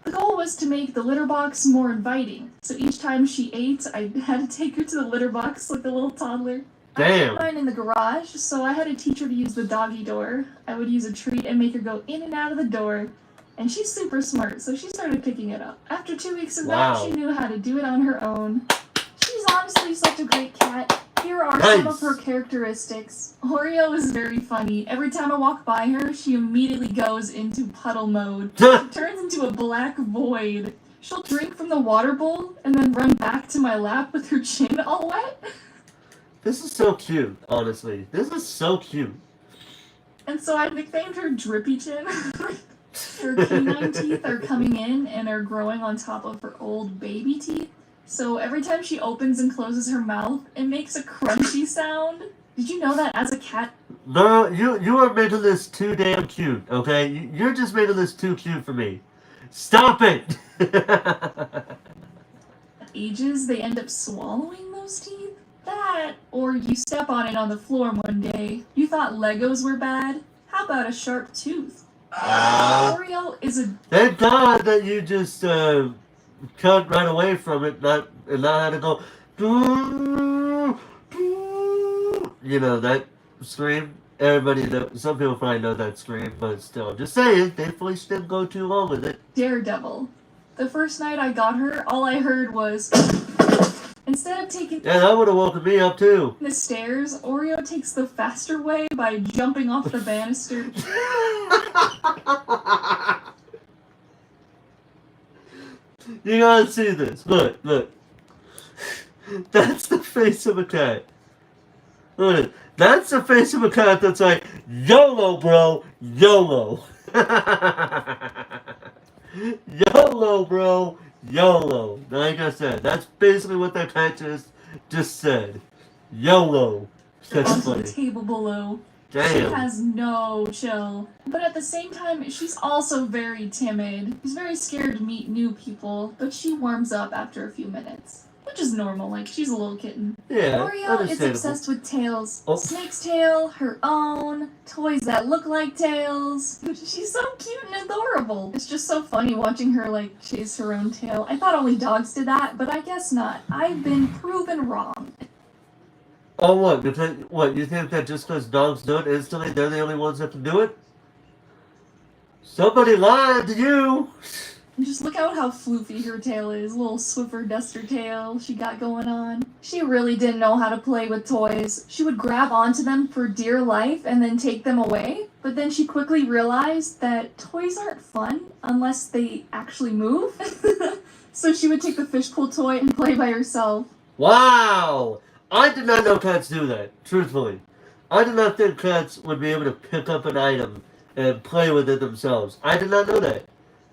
The goal was to make the litter box more inviting, so each time she ate, I had to take her to the litter box like a little toddler. Damn. I had mine in the garage, so I had to teach her to use the doggy door. I would use a treat and make her go in and out of the door, and she's super smart, so she started picking it up. After 2 weeks of that, she knew how to do it on her own. She's honestly such a great cat. Here are some of her characteristics. Oreo is very funny. Every time I walk by her, she immediately goes into puddle mode. She turns into a black void. She'll drink from the water bowl and then run back to my lap with her chin all wet. This is so cute, honestly. This is so cute. And so I nicknamed her Drippy Chin. Her canine teeth are coming in and are growing on top of her old baby teeth. So every time she opens and closes her mouth, it makes a crunchy sound. Did you know that as a cat? No, you are making this too damn cute, okay? You're just making this too cute for me. Stop it! Ages, they end up swallowing those teeth? That, or you step on it on the floor one day. You thought Legos were bad? How about a sharp tooth? Oreo is a... Thank God that you just cut right away from it, not had to go... You know, that scream? Everybody knows, some people probably know that scream, but still, I'm just saying, thankfully she didn't go too long with it. Daredevil. The first night I got her, all I heard was... Instead of taking Yeah, that would have woken me up too. the stairs, Oreo takes the faster way by jumping off the banister. You gotta see this. Look. That's the face of a cat. Look at it. That's the face of a cat that's like, YOLO, bro. YOLO. YOLO, bro. YOLO. Like I said, that's basically what that cat just said. YOLO. That's Onto funny. the table below. She Damn. has no chill. But at the same time, she's also very timid. She's very scared to meet new people, but she warms up after a few minutes. Which is normal, like, she's a little kitten. Yeah, Oreo is understandable. obsessed with tails. Oh. Snake's tail, her own, toys that look like tails. She's so cute and adorable. It's just so funny watching her, like, chase her own tail. I thought only dogs did that, but I guess not. I've been proven wrong. Oh, what? Because, what, you think that just because dogs do it instantly, they're the only ones that can do it? Somebody lied to you! And just look out how floofy her tail is. Little Swiffer duster tail she got going on. She really didn't know how to play with toys. She would grab onto them for dear life and then take them away. But then she quickly realized that toys aren't fun unless they actually move. So she would take the fishbowl toy and play by herself. Wow! I did not know cats do that, truthfully. I did not think cats would be able to pick up an item and play with it themselves. I did not know that.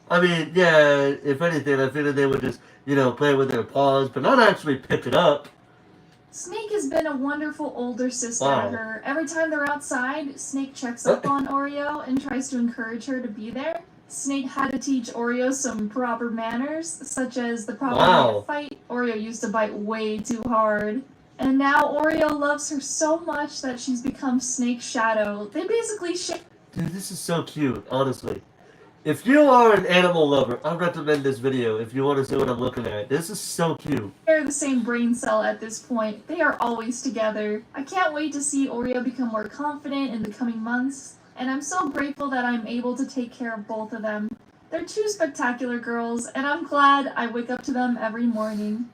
I mean, yeah, if anything, I figured they would just, play with their paws, but not actually pick it up. Snake has been a wonderful older sister Wow. to her. Every time they're outside, Snake checks up on Oreo and tries to encourage her to be there. Snake had to teach Oreo some proper manners, such as the proper way to fight. Oreo used to bite way too hard. And now Oreo loves her so much that she's become Snake's shadow. They basically share Dude, this is so cute, honestly. If you are an animal lover, I recommend this video if you want to see what I'm looking at. This is so cute. the same brain cell at this point. They are always together. I can't wait to see Oreo become more confident in the coming months. And I'm so grateful that I'm able to take care of both of them. They're two spectacular girls, and I'm glad I wake up to them every morning.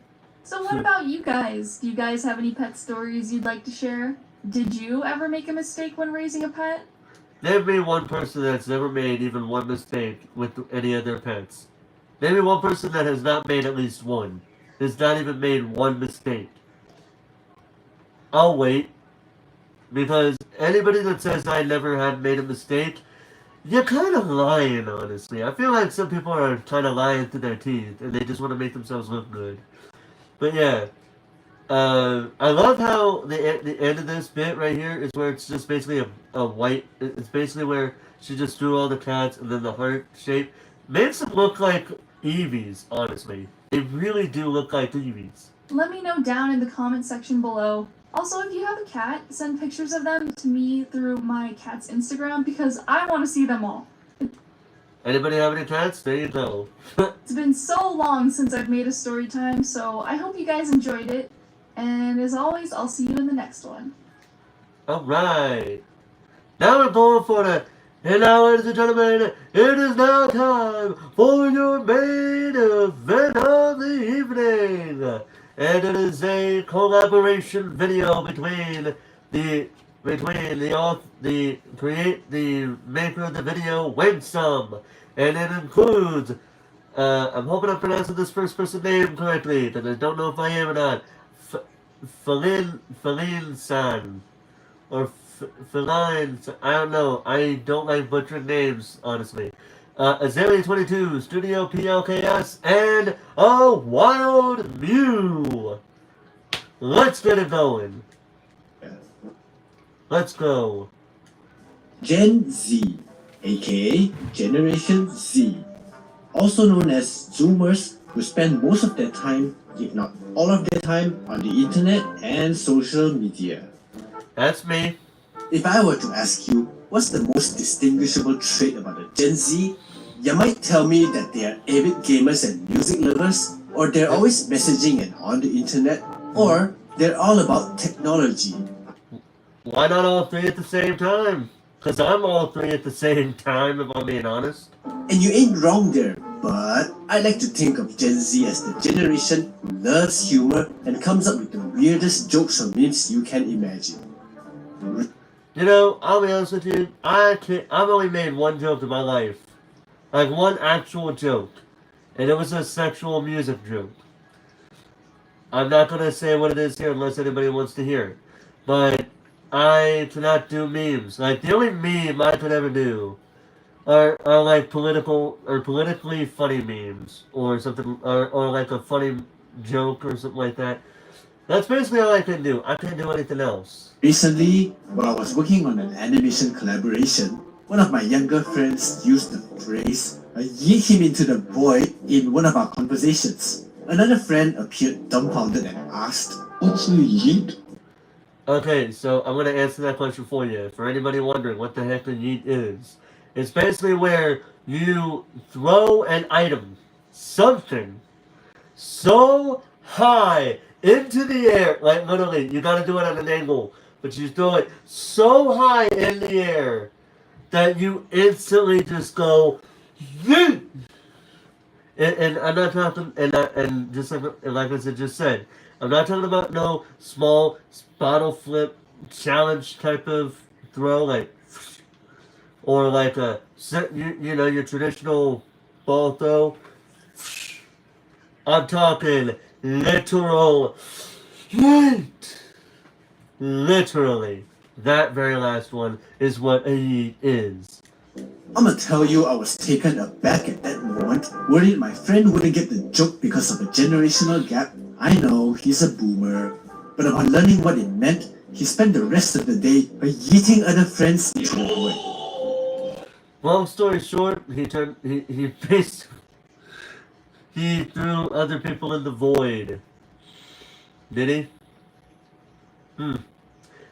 So what about you guys? Do you guys have any pet stories you'd like to share? Did you ever make a mistake when raising a pet? Name me one person that's never made even one mistake with any of their pets. Name me one person that has not made at least one. Has not even made one mistake. I'll wait. Because anybody that says I never had made a mistake, you're kind of lying, honestly. I feel like some people are kind of lying through their teeth, and they just want to make themselves look good. But yeah, I love how the end of this bit right here is where it's just basically a white. It's basically where she just drew all the cats and then the heart shape. Makes them look like Eevees, honestly. They really do look like Eevees. Let me know down in the comment section below. Also, if you have a cat, send pictures of them to me through my cat's Instagram because I want to see them all. Anybody have any cats? There you go. It's been so long since I've made a story time, so I hope you guys enjoyed it. And as always, I'll see you in the next one. Alright. Now we're going for the... And now, ladies and gentlemen, it is now time for your main event of the evening. And it is a collaboration video between the maker of the video, Winsome. And it includes, I'm hoping I'm pronouncing this first person name correctly, but I don't know if I am or not. Feline-san. Or Feline, I don't know. I don't like butchering names, honestly. Azalea22, Studio PLKS, and a Wild Mew. Let's get it going. Let's go. Gen Z, aka Generation Z, also known as Zoomers, who spend most of their time, if not all of their time, on the internet and social media. That's me. If I were to ask you, what's the most distinguishable trait about a Gen Z, you might tell me that they are avid gamers and music lovers, or they're always messaging and on the internet, or they're all about technology. Why not all three at the same time? Because I'm all three at the same time, if I'm being honest. And you ain't wrong there, but I like to think of Gen Z as the generation who loves humor and comes up with the weirdest jokes or memes you can imagine. You know, I'll be honest with you, I've only made one joke in my life. Like, one actual joke. And it was a sexual music joke. I'm not going to say what it is here unless anybody wants to hear it. But I cannot do memes. Like, the only meme I could ever do are like politically funny memes. Or something, or like a funny joke or something like that. That's basically all I can do. I can't do anything else. Recently, while I was working on an animation collaboration, one of my younger friends used the phrase, yeet him into the void in one of our conversations. Another friend appeared dumbfounded and asked, "What's a yeet?" Okay, so I'm going to answer that question for you. For anybody wondering what the heck a yeet is, it's basically where you throw an item, something, so high into the air, like literally, you got to do it at an angle, but you throw it so high in the air that you instantly just go, yeet! And I'm not talking, and just like I just said, I'm not talking about no small bottle flip challenge type of throw, like, or like a, you know, your traditional ball throw. I'm talking literal yeet. Literally. That very last one is what a yeet is. I'ma tell you, I was taken aback at that moment, worried my friend wouldn't get the joke because of a generational gap. I know, he's a boomer, but upon learning what it meant, he spent the rest of the day yeeting other friends into the void. Long story short, he threw other people in the void. Did he?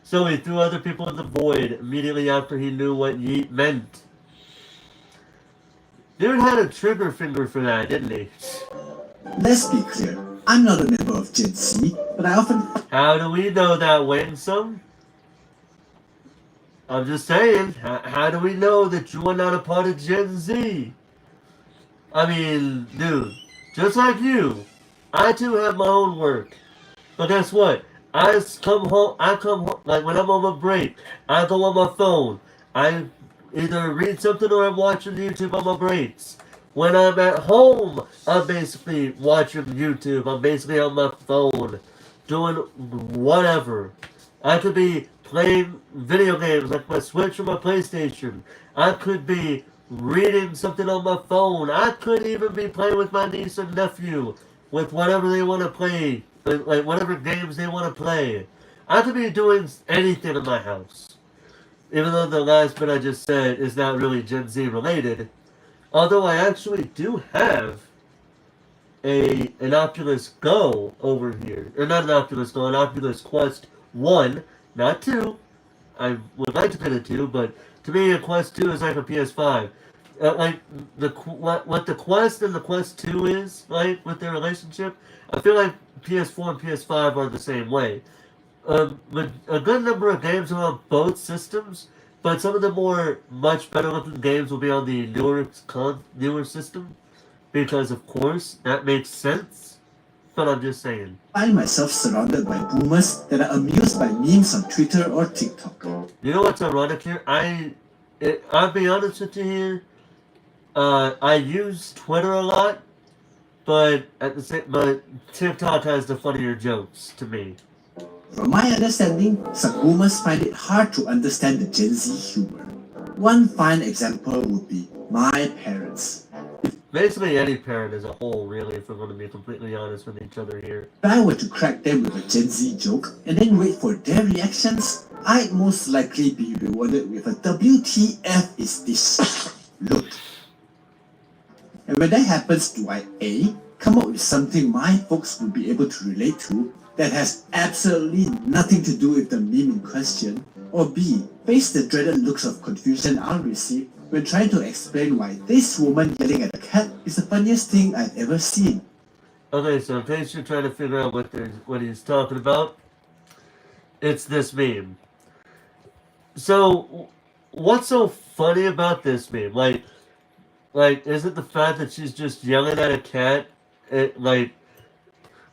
So he threw other people in the void immediately after he knew what yeet meant. Dude had a trigger finger for that, didn't he? Let's be clear, I'm not a member of Gen Z, but I often... How do we know that, Winsome? I'm just saying, how do we know that you are not a part of Gen Z? I mean, dude, just like you, I too have my own work. But guess what? I come home, like when I'm on my break, I go on my phone. I either read something or I'm watching YouTube on my breaks. When I'm at home, I'm basically watching YouTube. I'm basically on my phone, doing whatever. I could be playing video games like my Switch or my PlayStation. I could be reading something on my phone. I could even be playing with my niece and nephew with whatever they want to play, like whatever games they want to play. I could be doing anything in my house. Even though the last bit I just said is not really Gen Z related. Although I actually do have an Oculus Go over here. Or not an Oculus Go, an Oculus Quest 1, not 2. I would like to get a 2, but to me a Quest 2 is like a PS5. Like, what the Quest and the Quest 2 is, like, with their relationship, I feel like PS4 and PS5 are the same way. But a good number of games are on both systems, but some of the much better looking games will be on the newer system, because of course, that makes sense, but I'm just saying. I find myself surrounded by boomers that are amused by memes on Twitter or TikTok. You know what's ironic here? I'll be honest with you here, I use Twitter a lot, but TikTok has the funnier jokes to me. From my understanding, some boomers find it hard to understand the Gen Z humor. One fine example would be my parents. Basically, any parent as a whole, really, if we're going to be completely honest with each other here. If I were to crack them with a Gen Z joke and then wait for their reactions, I'd most likely be rewarded with a WTF is this look. And when that happens, do I A, come up with something my folks would be able to relate to that has absolutely nothing to do with the meme in question, or B, face the dreaded looks of confusion I'll receive when trying to explain why this woman yelling at a cat is the funniest thing I've ever seen? Okay, so in case you're trying to figure out what he's talking about, it's this meme. So, what's so funny about this meme? Is it the fact that she's just yelling at a cat? It, like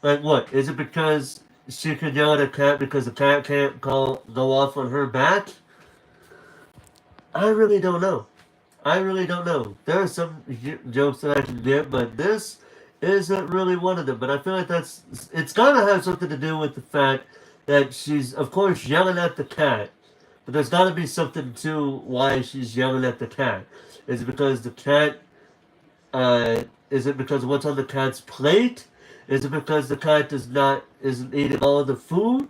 what? Is it because she can yell at a cat because the cat can't go off on her back? I really don't know. I really don't know. There are some jokes that I can get, but this isn't really one of them. But I feel like it's gotta have something to do with the fact that she's, of course, yelling at the cat. But there's gotta be something to why she's yelling at the cat. Is it because the cat is it because of what's on the cat's plate? Is it because the cat isn't eating all of the food?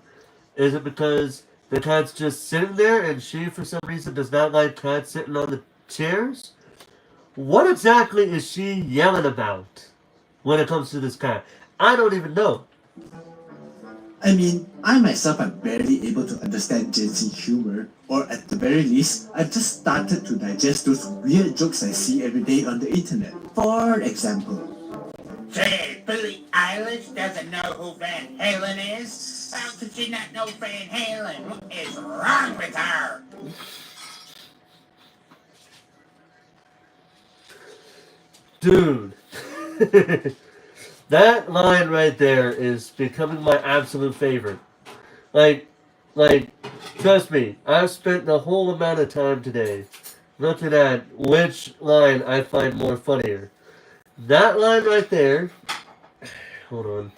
Is it because the cat's just sitting there and she for some reason does not like cats sitting on the chairs? What exactly is she yelling about when it comes to this cat? I don't even know. I mean, I myself am barely able to understand Gen Z humor, or at the very least, I've just started to digest those weird jokes I see every day on the internet. For example, Say, Billie Eilish doesn't know who Van Halen is? How could she not know Van Halen? What is wrong with her? Dude. That line right there is becoming my absolute favorite. Like, like, trust me, I've spent the whole amount of time today looking at which line I find more funnier. That line right there. Hold on.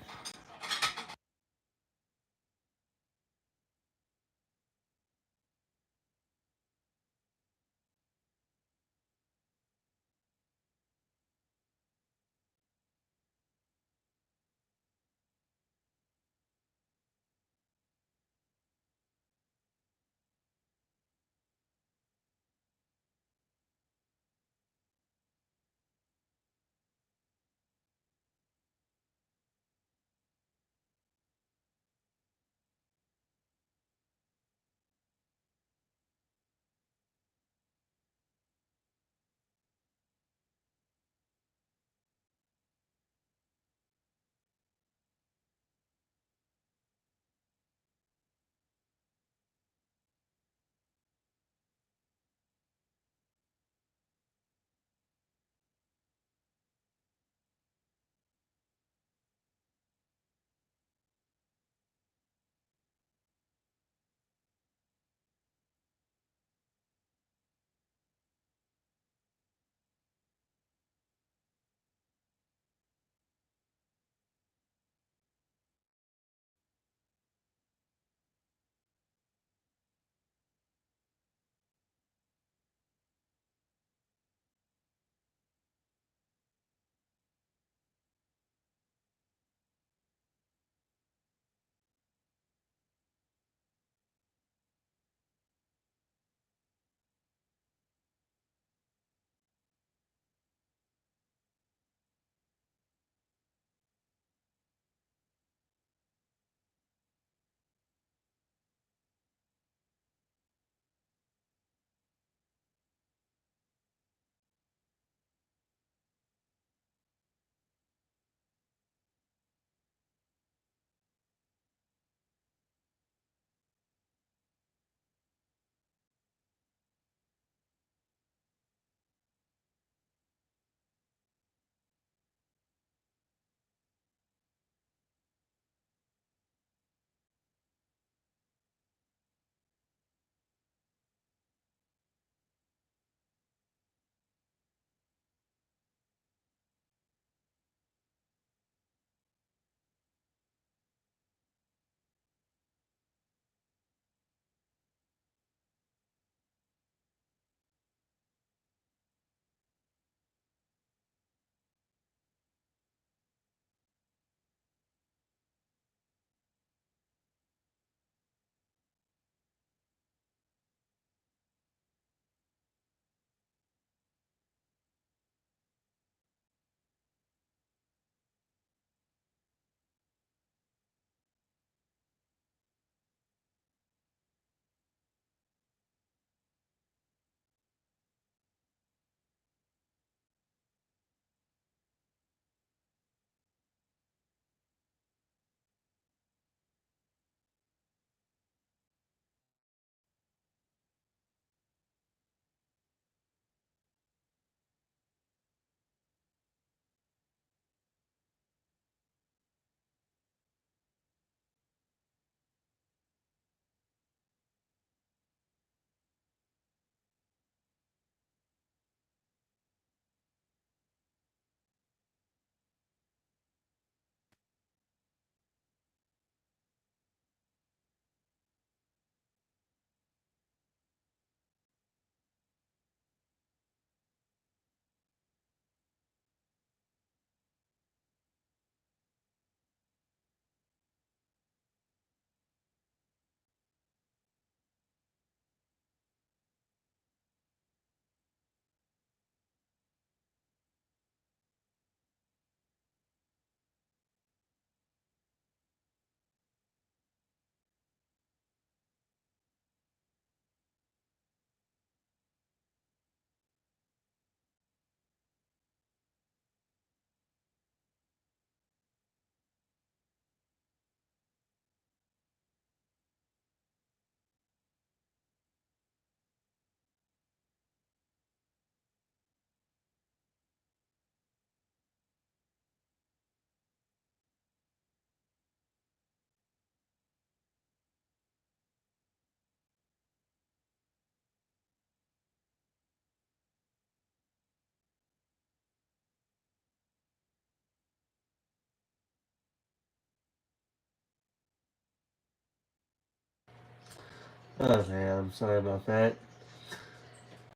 Oh man, I'm sorry about that.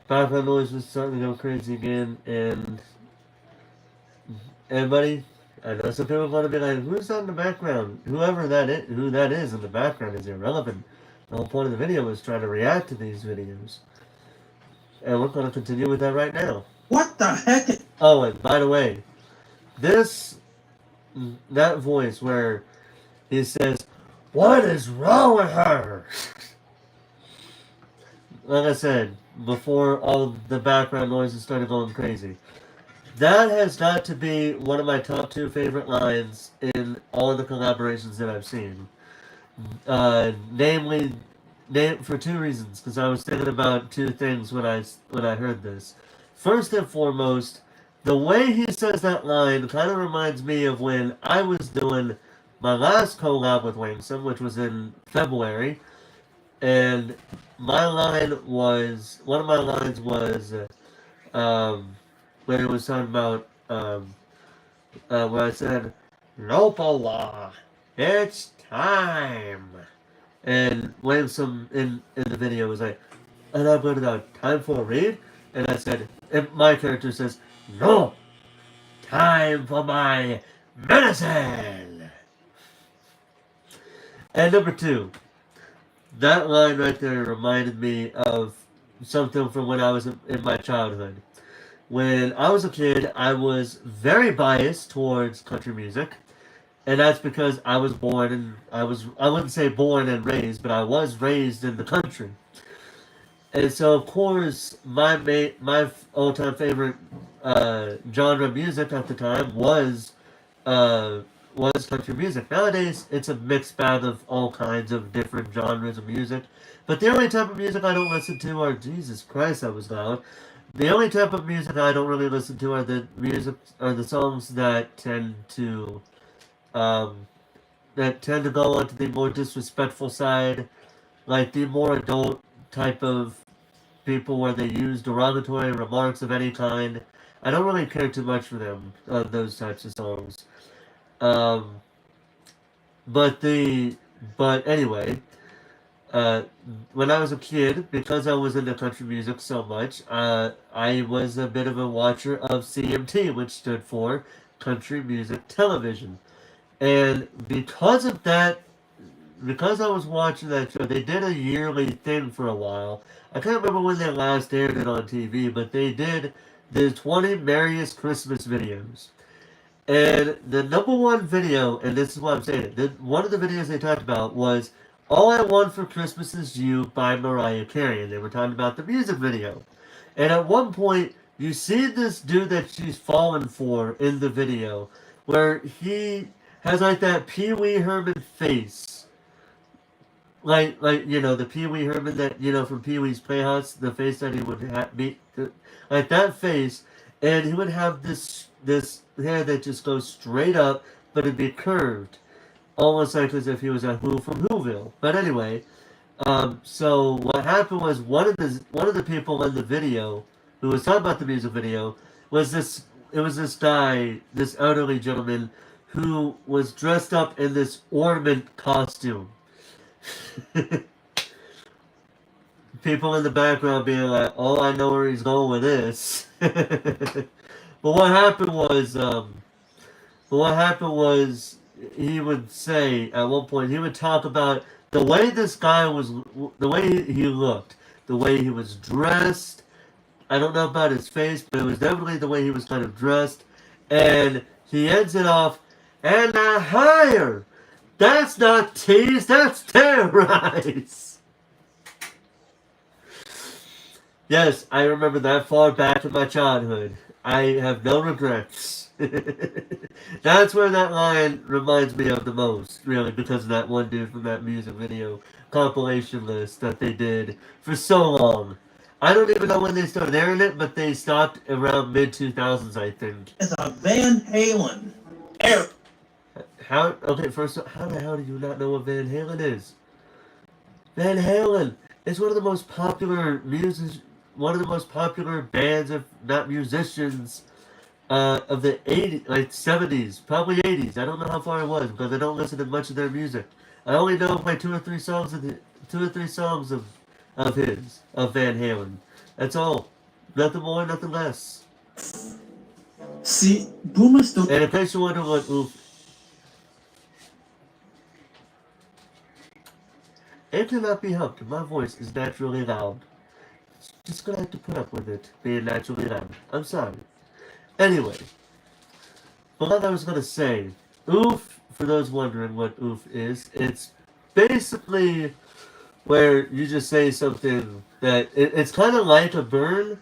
Background noise was starting to go crazy again, and everybody, I know some people want to be like, who's that in the background? Whoever that is, who that is in the background is irrelevant. The whole point of the video is trying to react to these videos. And we're going to continue with that right now. What the heck? Oh, and by the way, that voice where he says, "What is wrong with her?" Like I said, before all the background noises started going crazy. That has got to be one of my top 2 favorite lines in all of the collaborations that I've seen. Namely, for 2 reasons, because I was thinking about 2 things when I heard this. First and foremost, the way he says that line kind of reminds me of when I was doing my last collab with Wingsome, which was in February, and one of my lines was, when it was talking about, where I said, "Nopola, it's time." And Wingsome in the video was like, and I put it out, "Time for a read?" And I said, and my character says, "No, time for my medicine." And number 2, that line right there reminded me of something from when I was in my childhood. When I was a kid, I was very biased towards country music. And that's because I was born and I wouldn't say born and raised, but I was raised in the country. And so, of course, my all-time favorite genre of music at the time was country music. Nowadays, it's a mixed bag of all kinds of different genres of music. But the only type of music I don't listen to are, Jesus Christ, that was loud. The only type of music I don't really listen to are the songs that tend to go onto the more disrespectful side, like the more adult type of people where they use derogatory remarks of any kind. I don't really care too much for them, those types of songs. But anyway, when I was a kid, because I was into country music so much, I was a bit of a watcher of CMT, which stood for Country Music Television. And because of that, because I was watching that show, they did a yearly thing for a while. I can't remember when they last aired it on TV, but they did the 20 Merriest Christmas videos. And the number 1 video, and this is what I'm saying, one of the videos they talked about was "All I Want for Christmas Is You" by Mariah Carey, and they were talking about the music video. And at one point, you see this dude that she's fallen for in the video, where he has like that Pee Wee Herman face. Like the Pee Wee Herman that, from Pee Wee's Playhouse, the face that he would be, like that face, and he would have this hair that just goes straight up, but it'd be curved. Almost like as if he was a Who from Whoville. But anyway, so what happened was one of the people in the video who was talking about the music video was this guy, this elderly gentleman who was dressed up in this ornament costume. People in the background being like, "Oh, I know where he's going with this." But what happened was, he would say at one point, he would talk about the way this guy was, the way he looked, the way he was dressed. I don't know about his face, but it was definitely the way he was kind of dressed. And he ends it off, "And I hire. That's not tease, that's terrorize." Yes, I remember that far back in my childhood. I have no regrets. That's where that line reminds me of the most, really, because of that one dude from that music video compilation list that they did for so long. I don't even know when they started airing it, but they stopped around mid-2000s, I think. It's a Van Halen. First, how the hell do you not know what Van Halen is? Van Halen is one of the most popular bands, if not musicians, of the 80s, like 70s, probably 80s. I don't know how far it was because I don't listen to much of their music. I only know like two or three songs of Van Halen. That's all. Nothing more, nothing less. See, boomers don't. And in case you wonder what oof, it cannot be helped. My voice is naturally loud. Just gonna have to put up with it being naturally loud. I'm sorry. Anyway, what I was gonna say, oof. For those wondering what oof is, it's basically where you just say something that it's kind of like a burn,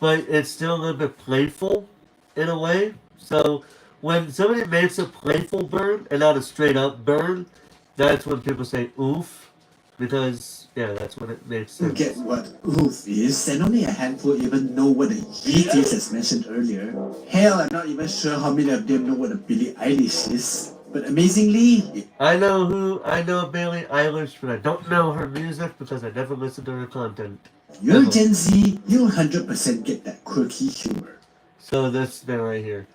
but it's still a little bit playful in a way. So when somebody makes a playful burn and not a straight up burn, that's when people say oof, because yeah, that's when it makes sense. Get what oof is, and only a handful even know what a yeet is, as mentioned earlier. Hell, I'm not even sure how many of them know what a Billie Eilish is. But amazingly, I know Billie Eilish, but I don't know her music because I never listened to her content. You're Gen Z, you'll 100% get that quirky humor. So this thing right here.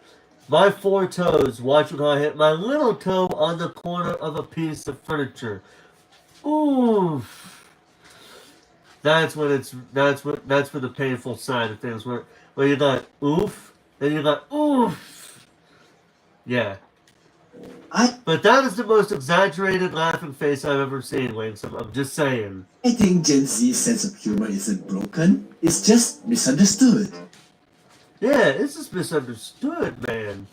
My 4 toes, watch when I hit my little toe on the corner of a piece of furniture. Oof. That's for the painful side of things where you got oof, then you got oof. Yeah. But that is the most exaggerated laughing face I've ever seen, Wayne. So I'm just saying. I think Gen Z's sense of humor isn't broken, it's just misunderstood. Yeah, it's just misunderstood, man.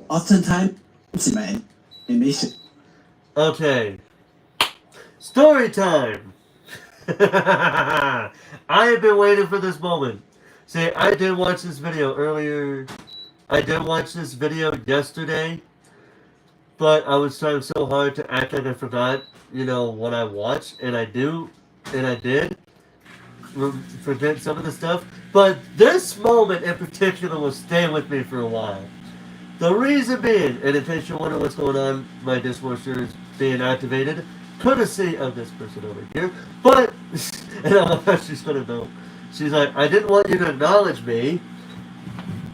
Oftentimes in my animation. Okay. Story time! I have been waiting for this moment. See, I did watch this video earlier. I did watch this video yesterday, but I was trying so hard to act like I forgot, what I watched, and I did forget some of the stuff, but this moment in particular will stay with me for a while. The reason being, and in case you wonder what's going on, my dishwasher is being activated, courtesy of this person over here, but, and I love how she's gonna know. She's like, I didn't want you to acknowledge me.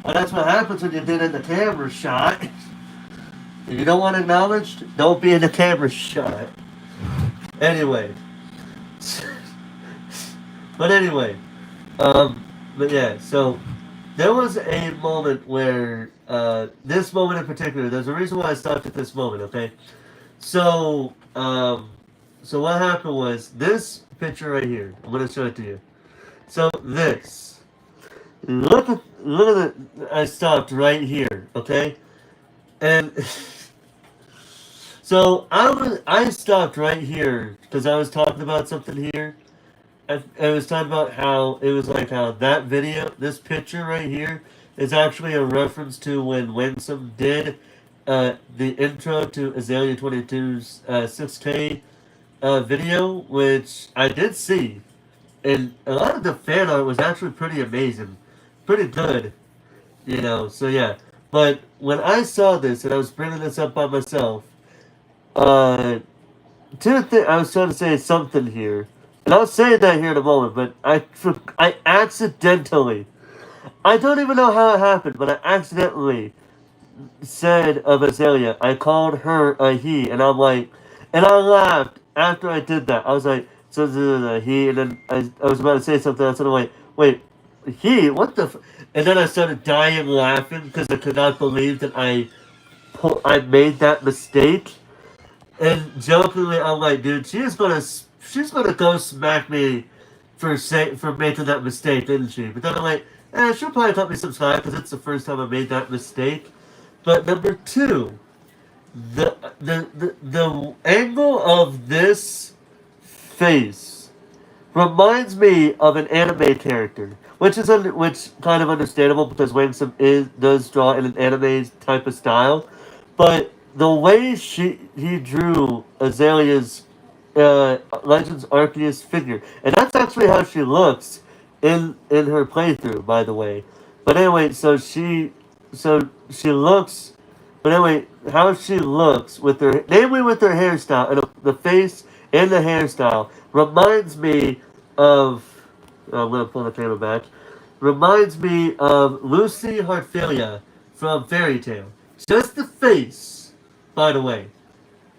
Well, that's what happens when you get in the camera shot. If you don't want acknowledged, don't be in the camera shot. Anyway. But yeah, so there was a moment where, this moment in particular, there's a reason why I stopped at this moment, okay? So what happened was, this picture right here, I'm going to show it to you. So this, look at it, I stopped right here, okay? And so I stopped right here because I was talking about something here. I was talking about how it was like how that video, this picture right here, is actually a reference to when Winsome did the intro to Azalea 22's 6K video, which I did see. And a lot of the fan art was actually pretty amazing. Pretty good. So yeah. But when I saw this, and I was bringing this up by myself, I was trying to say something here. And I'll say that here in a moment, but I accidentally, I don't even know how it happened, but I accidentally said of Azalea, I called her a he, and I'm like, and I laughed after I did that. I was like, so this is a he, and then I was about to say something else, and I'm like, wait, he? What the And then I started dying laughing because I could not believe that I made that mistake. And jokingly, I'm like, dude, she's gonna go smack me for making that mistake, isn't she? But then I'm like, she'll probably cut me some slack because it's the first time I made that mistake. But number 2, the angle of this face reminds me of an anime character, which kind of understandable because Winsome does draw in an anime type of style, but the way he drew Azalea's Legends Arceus figure, and that's actually how she looks in her playthrough, by the way. But anyway, how she looks with her hairstyle and the face and the hairstyle reminds me of. I'm gonna pull the camera back. Reminds me of Lucy Hartfilia from Fairy Tail. Just the face, by the way.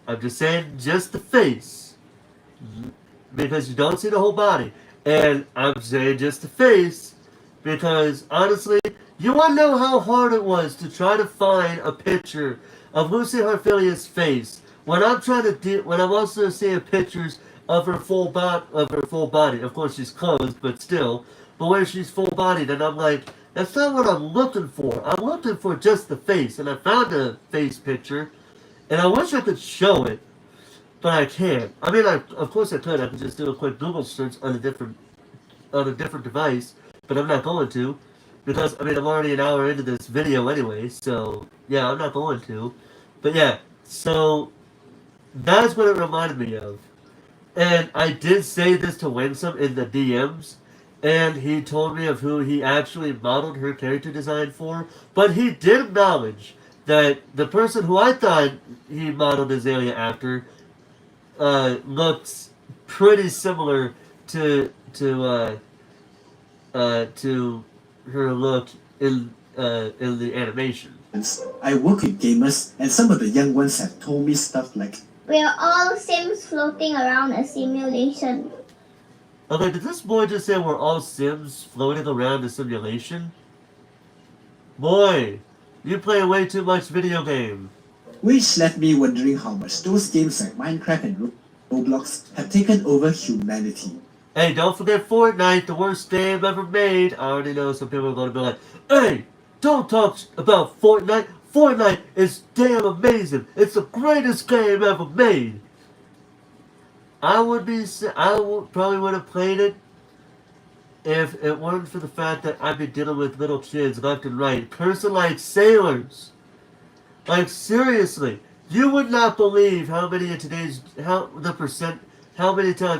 I'm just saying just the face. Because you don't see the whole body. And I'm saying just the face because honestly, you want to know how hard it was to try to find a picture of Lucy Harfilia's face when I'm trying to when I'm also seeing pictures of her full body. Of course, she's clothed, but still. But where she's full bodied, and I'm like, that's not what I'm looking for. I'm looking for just the face, and I found a face picture, and I wish I could show it, but I can't. I mean, of course I could. I could just do a quick Google search on a different device, but I'm not going to, because I mean I'm already an hour into this video anyway. So yeah, I'm not going to. But yeah, so that's what it reminded me of. And I did say this to Winsome in the DMs, and he told me of who he actually modeled her character design for. But he did acknowledge that the person who I thought he modeled Azalea after looks pretty similar to her look in the animation. I work with gamers, and some of the young ones have told me stuff like, We're all Sims floating around a simulation. Okay, did this boy just say we're all Sims floating around a simulation? Boy, you play way too much video game. which left me wondering how much those games like Minecraft and Roblox have taken over humanity. Hey, don't forget Fortnite, the worst game ever made. I already know some people are going to be like, hey, don't talk about Fortnite. Fortnite is damn amazing. It's the greatest game ever made. I probably would have played it if it weren't for the fact that I've been dealing with little kids left and right, cursing like sailors. Like seriously, you would not believe how many times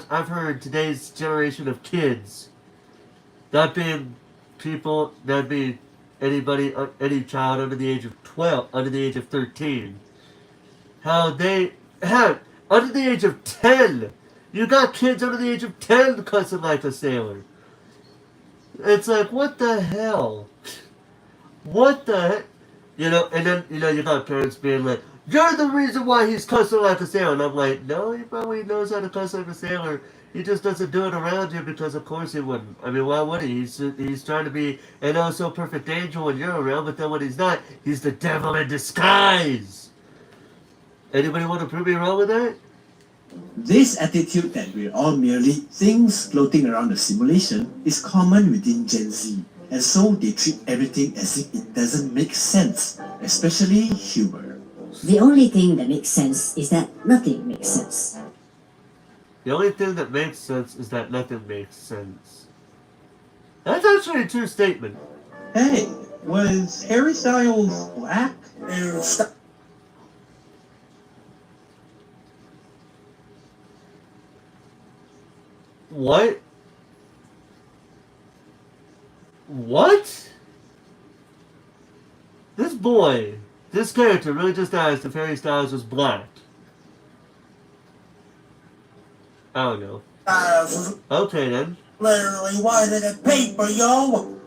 I've heard today's generation of kids, that being anybody, any child under the age of 12, under the age of 13, how they have, under the age of 10, you got kids under the age of 10 cussing like a sailor. It's like, what the hell? What the heck? You know, and then, you got parents being like, you're the reason why he's cussing like a sailor. And I'm like, no, he probably knows how to cuss like a sailor. He just doesn't do it around you because of course he wouldn't. I mean, why would he? He's trying to be an oh so perfect angel when you're around, but then when he's not, he's the devil in disguise. Anybody want to prove me wrong with that? This attitude that we're all merely things floating around a simulation is common within Gen Z, and so they treat everything as if it doesn't make sense, especially humor. The only thing that makes sense is that nothing makes sense. The only thing that makes sense is that nothing makes sense. That's actually a true statement. Hey, was Harry Styles black? What? What? This character really just asked if Harry Styles was black. I don't know. Okay then. Literally whiter than paper, yo.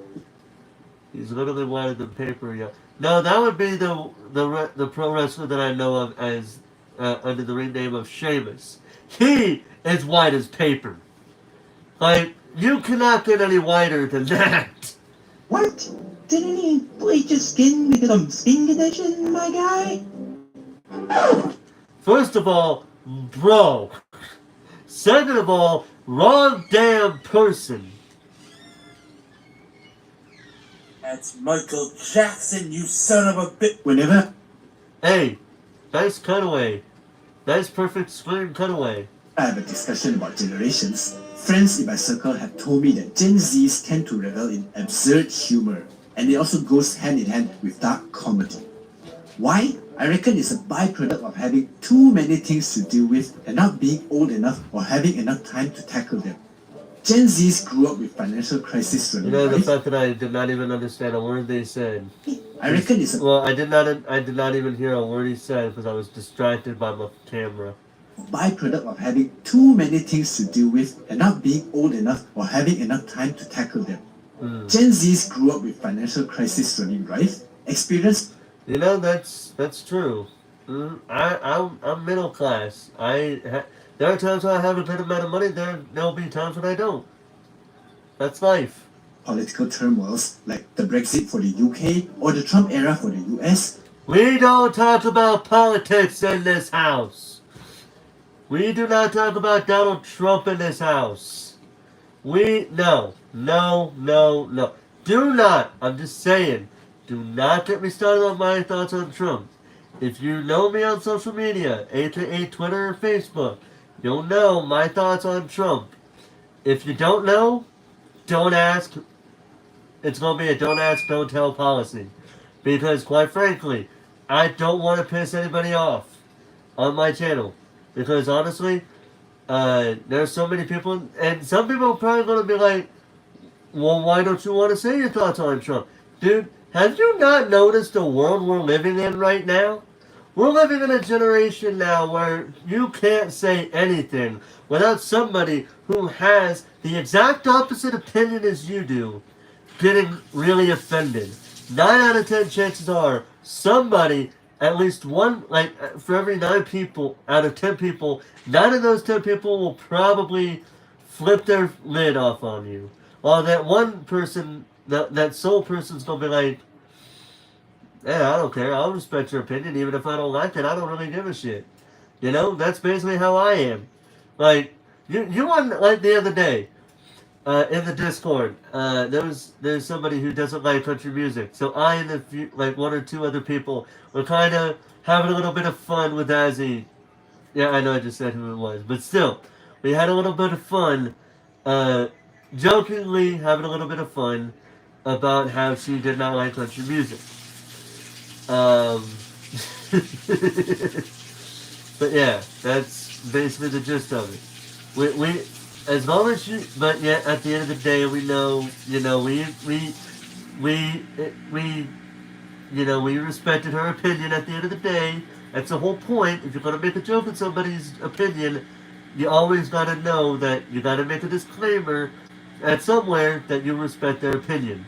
He's literally whiter than paper, yeah. No, that would be the pro wrestler that I know of as under the ring name of Sheamus. He is white as paper. Like, you cannot get any whiter than that. What? Didn't he bleach his skin because of skin condition, my guy? First of all, bro. Second of all, wrong damn person. That's Michael Jackson, you son of a bitch. Whenever Hey, nice cutaway. Nice perfect screen cutaway. I have a discussion about generations, friends in my circle have told me that Gen Zs tend to revel in absurd humor, and it also goes hand in hand with dark comedy. Why? I reckon it's a byproduct of having too many things to deal with and not being old enough or having enough time to tackle them. Gen Zs grew up with financial crisis You running know, the rife. fact that I did not even understand a word they said. I reckon it's a Well, I did not even hear a word he said because I was distracted by my camera. byproduct of having too many things to deal with and not being old enough or having enough time to tackle them. Gen Zs grew up with financial crisis running rife, experienced You know, that's true. I'm middle class. There are times when I have a good amount of money. There'll be times when I don't. That's life. Political turmoils like the Brexit for the UK or the Trump era for the US. We don't talk about politics in this house. We do not talk about Donald Trump in this house. No. Do not, I'm just saying, do not get me started on my thoughts on Trump. If you know me on social media, aka Twitter or Facebook, you'll know my thoughts on Trump. If you don't know, don't ask. It's going to be a don't ask, don't tell policy. Because, quite frankly, I don't want to piss anybody off on my channel. Because, honestly, there's so many people, and some people are probably going to be like, well, why don't you want to say your thoughts on Trump? Dude, have you not noticed the world we're living in right now? We're living in a generation now where you can't say anything without somebody who has the exact opposite opinion as you do getting really offended. 9 out of 10 chances are somebody, at least one, like for every 9 people out of 10 people, 9 of those 10 people will probably flip their lid off on you. While that one person, that sole person's gonna be like, yeah, I don't care. I'll respect your opinion even if I don't like it. I don't really give a shit. You know, that's basically how I am. Like, you want, like the other day, in the Discord, there's somebody who doesn't like country music. So I and a few, like 1 or 2 other people were kind of having a little bit of fun with Azzy. Yeah, I know I just said who it was, but still, we had a little bit of fun, jokingly having a little bit of fun about how she did not like country music. But yeah, that's basically the gist of it. We as long as you, but yet at the end of the day, we know, we respected her opinion at the end of the day. That's the whole point. If you're gonna make a joke at somebody's opinion, you always gotta know that you gotta make a disclaimer at somewhere that you respect their opinion.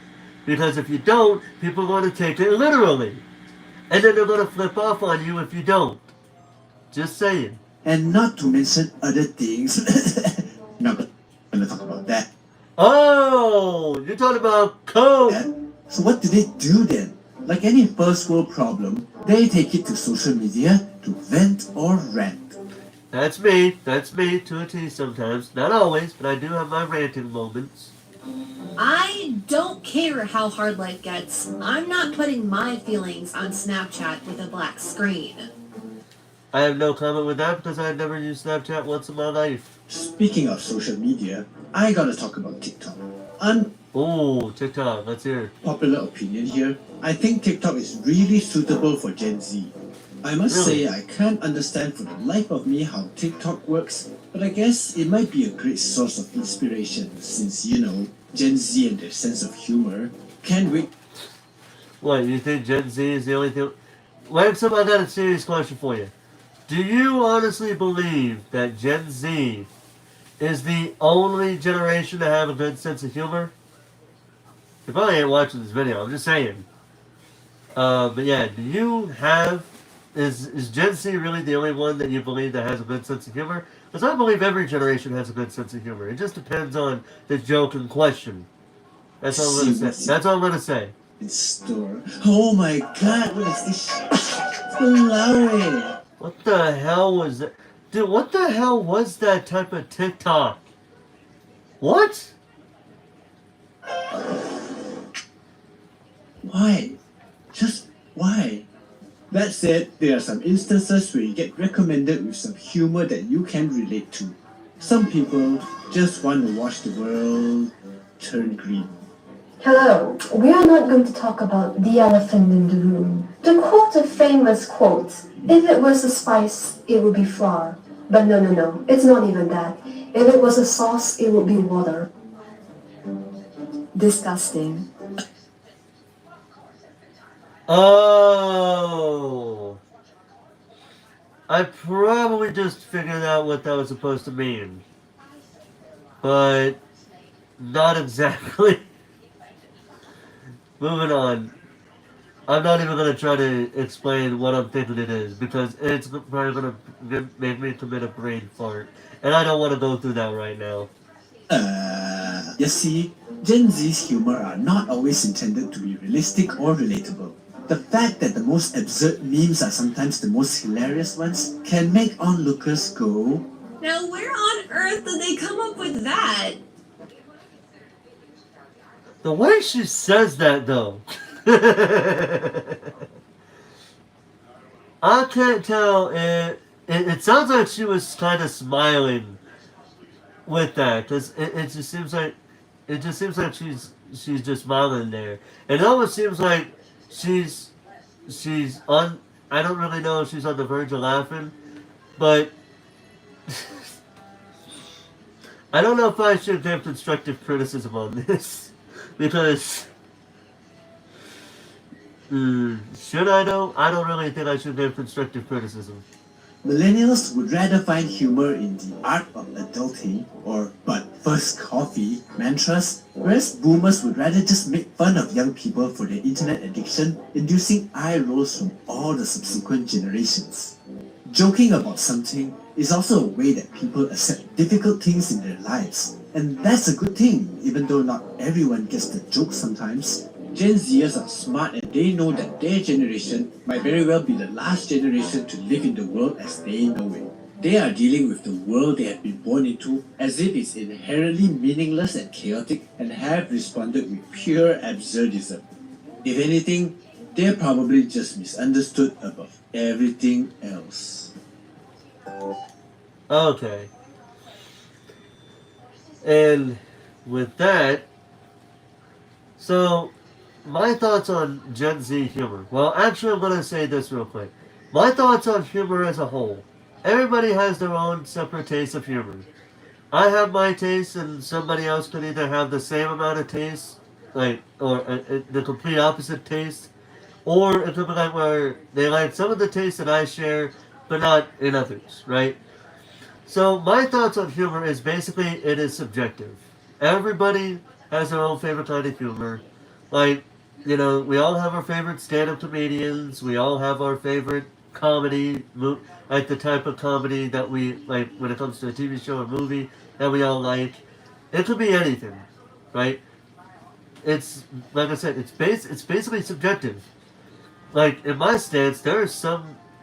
Because if you don't, people are going to take it literally. And then they're going to flip off on you if you don't. Just saying. And not to mention other things. Not going to talk about that. Oh, you're talking about code. So what do they do then? Like any first world problem, they take it to social media to vent or rant. That's me to a T sometimes. Not always, but I do have my ranting moments. I don't care how hard life gets. I'm not putting my feelings on Snapchat with a black screen. I have no comment with that because I've never used Snapchat once in my life. Speaking of social media, I gotta talk about TikTok. Oh, TikTok, let's hear. Popular opinion here. I think TikTok is really suitable for Gen Z. I must say I can't understand for the life of me how TikTok works, but I guess it might be a great source of inspiration since, Gen Z and their sense of humor. Can't wait. What, you think Gen Z is the only thing? Ransom, I got a serious question for you. Do you honestly believe that Gen Z is the only generation to have a good sense of humor? You probably ain't watching this video, I'm just saying. But yeah, do you have... Is Gen Z really the only one that you believe that has a good sense of humor? Because I believe every generation has a good sense of humor. It just depends on the joke in question. That's all I'm gonna say. That's all I'm gonna say. Store. Oh my god, what is this? It's hilarious. What the hell was that? Dude, what the hell was that type of TikTok? What? Why? Just why? That said, there are some instances where you get recommended with some humor that you can relate to. Some people just want to watch the world turn green. Hello, we are not going to talk about the elephant in the room. To quote a famous quote, if it was a spice, it would be flour. But no, it's not even that. If it was a sauce, it would be water. Disgusting. Oh, I probably just figured out what that was supposed to mean, but not exactly. Moving on. I'm not even gonna try to explain what I'm thinking it is because it's probably gonna make me commit a brain fart, and I don't want to go through that right now. You see, Gen Z's humor are not always intended to be realistic or relatable. The fact that the most absurd memes are sometimes the most hilarious ones can make onlookers go, Now, where on earth did they come up with that? The way she says that, though, I can't tell. It sounds like she was kind of smiling with that, because it just seems like she's just smiling there. It almost seems like she's on. I don't really know if she's on the verge of laughing, but I don't know if I should give constructive criticism on this because should I though? I don't really think I should give constructive criticism. millennials would rather find humor in the art of adulting or but first coffee mantras, whereas boomers would rather just make fun of young people for their internet addiction, inducing eye rolls from all the subsequent generations. Joking about something is also a way that people accept difficult things in their lives, and that's a good thing, even though not everyone gets the joke sometimes. Gen Zers are smart and they know that their generation might very well be the last generation to live in the world as they know it. They are dealing with the world they have been born into as if it's inherently meaningless and chaotic and have responded with pure absurdism. If anything, they're probably just misunderstood above everything else. Okay. And with that, so my thoughts on Gen Z humor. Well, actually, I'm going to say this real quick. My thoughts on humor as a whole. Everybody has their own separate taste of humor. I have my taste, and somebody else could either have the same amount of taste, or the complete opposite taste, or it could be like where they like some of the taste that I share, but not in others, right? So my thoughts on humor is basically it is subjective. Everybody has their own favorite kind of humor. Like, we all have our favorite stand-up comedians. We all have our favorite comedy, like the type of comedy that we like when it comes to a TV show or movie that we all like. It could be anything, right? It's like I said, it's basically subjective. Like in my stance, there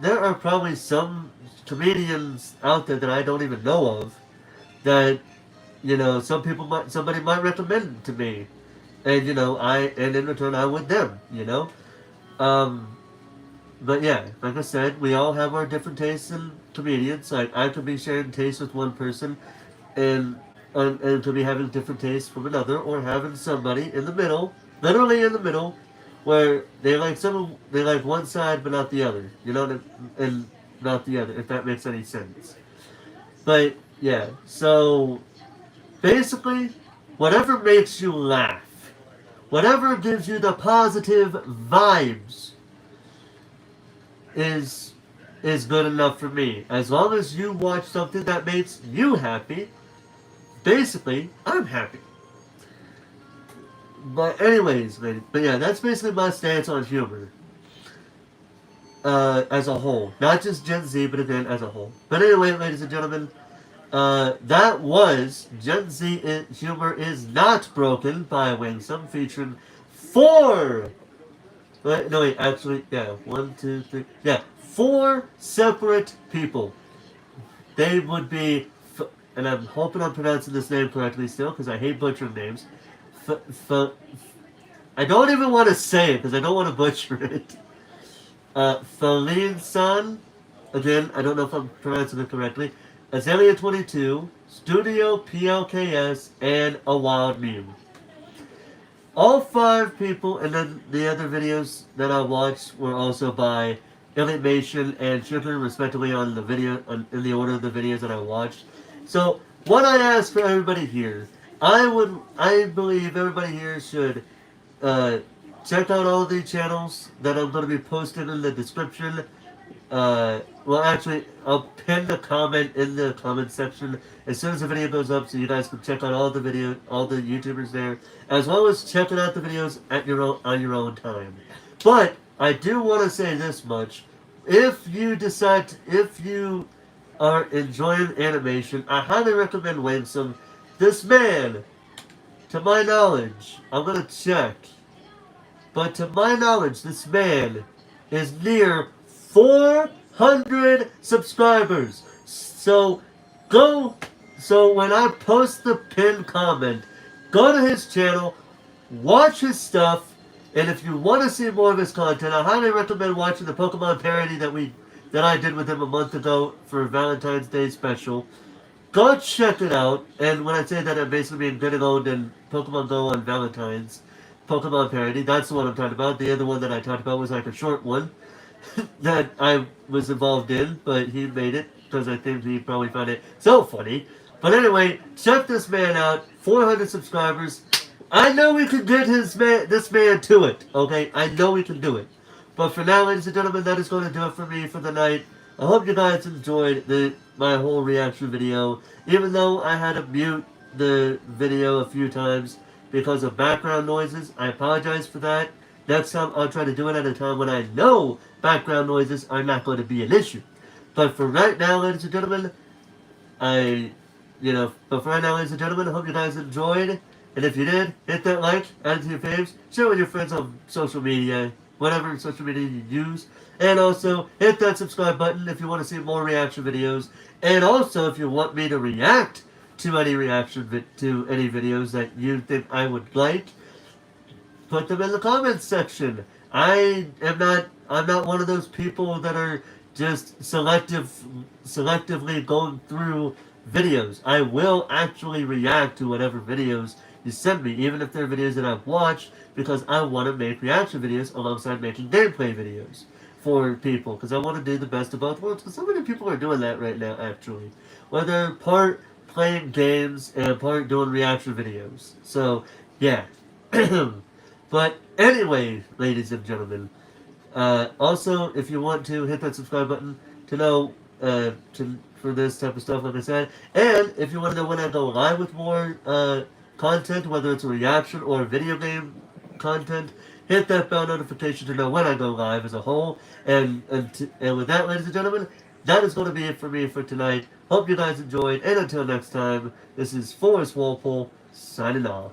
are probably some comedians out there that I don't even know of that somebody might recommend to me, and and in return I would them, but yeah, like I said, we all have our different tastes in comedians. Like I could be sharing tastes with one person, and could be having different tastes from another, or having somebody in the middle, literally in the middle, where they like one side but not the other, and not the other, if that makes any sense. But yeah, so basically, whatever makes you laugh, whatever gives you the positive vibes, is good enough for me. As long as you watch something that makes you happy, basically, I'm happy. But anyways, but yeah, that's basically my stance on humor. As a whole. Not just Gen Z, but again, as a whole. But anyway, ladies and gentlemen, that was Gen Z Humor is Not Broken by Wingsome, featuring 4... No, wait, actually, yeah, 1, 2, 3... Yeah, 4 separate people. They would be... And I'm hoping I'm pronouncing this name correctly still, because I hate butchering names. I don't even want to say it, because I don't want to butcher it. Feline San, again, I don't know if I'm pronouncing it correctly. Azalea 22, Studio PLKS, and A Wild Meme. All 5 people, and then the other videos that I watched were also by Illymation and Sugar, respectively, on the video, in the order of the videos that I watched. So, what I ask for everybody here, I believe everybody here should check out all the channels that I'm going to be posting in the description. Well, actually, I'll pin the comment in the comment section as soon as the video goes up, so you guys can check out all the YouTubers there, as well as checking out the videos on your own time. But I do want to say this much. If you are enjoying animation, I highly recommend Winsome. This man, to my knowledge, I'm gonna check, but to my knowledge, this man is near 400 subscribers. So when I post the pinned comment, go to his channel, watch his stuff, and if you want to see more of his content, I highly recommend watching the Pokemon parody that I did with him a month ago for Valentine's Day special. Go check it out, and when I say that, I'm basically being Good Old and Pokemon Go on Valentine's Pokemon parody. That's the one I'm talking about. The other one that I talked about was like a short one that I was involved in, but he made it because I think he probably found it so funny. But anyway, check this man out. 400 subscribers. I know we can get this man to it, okay? I know we can do it. But for now, ladies and gentlemen, that is going to do it for me for the night. I hope you guys enjoyed my whole reaction video. Even though I had to mute the video a few times because of background noises, I apologize for that. Next time, I'll try to do it at a time when I know background noises are not going to be an issue. But for right now, ladies and gentlemen, I hope you guys enjoyed. And if you did, hit that like, add it to your faves, share it with your friends on social media, whatever social media you use. And also, hit that subscribe button if you want to see more reaction videos. And also, if you want me to react to any to any videos that you think I would like, put them in the comments section. I'm not one of those people that are just selectively going through videos. I will actually react to whatever videos you send me, even if they're videos that I've watched, because I want to make reaction videos alongside making gameplay videos for people, because I want to do the best of both worlds, because so many people are doing that right now, actually. Whether part playing games and part doing reaction videos. So, yeah. But anyway, ladies and gentlemen, also, if you want to, hit that subscribe button to know, for this type of stuff, like I said. And if you want to know when I go live with more, content, whether it's a reaction or video game content, hit that bell notification to know when I go live as a whole. And with that, ladies and gentlemen, that is going to be it for me for tonight. Hope you guys enjoyed, and until next time, this is Forrest Walpole, signing off.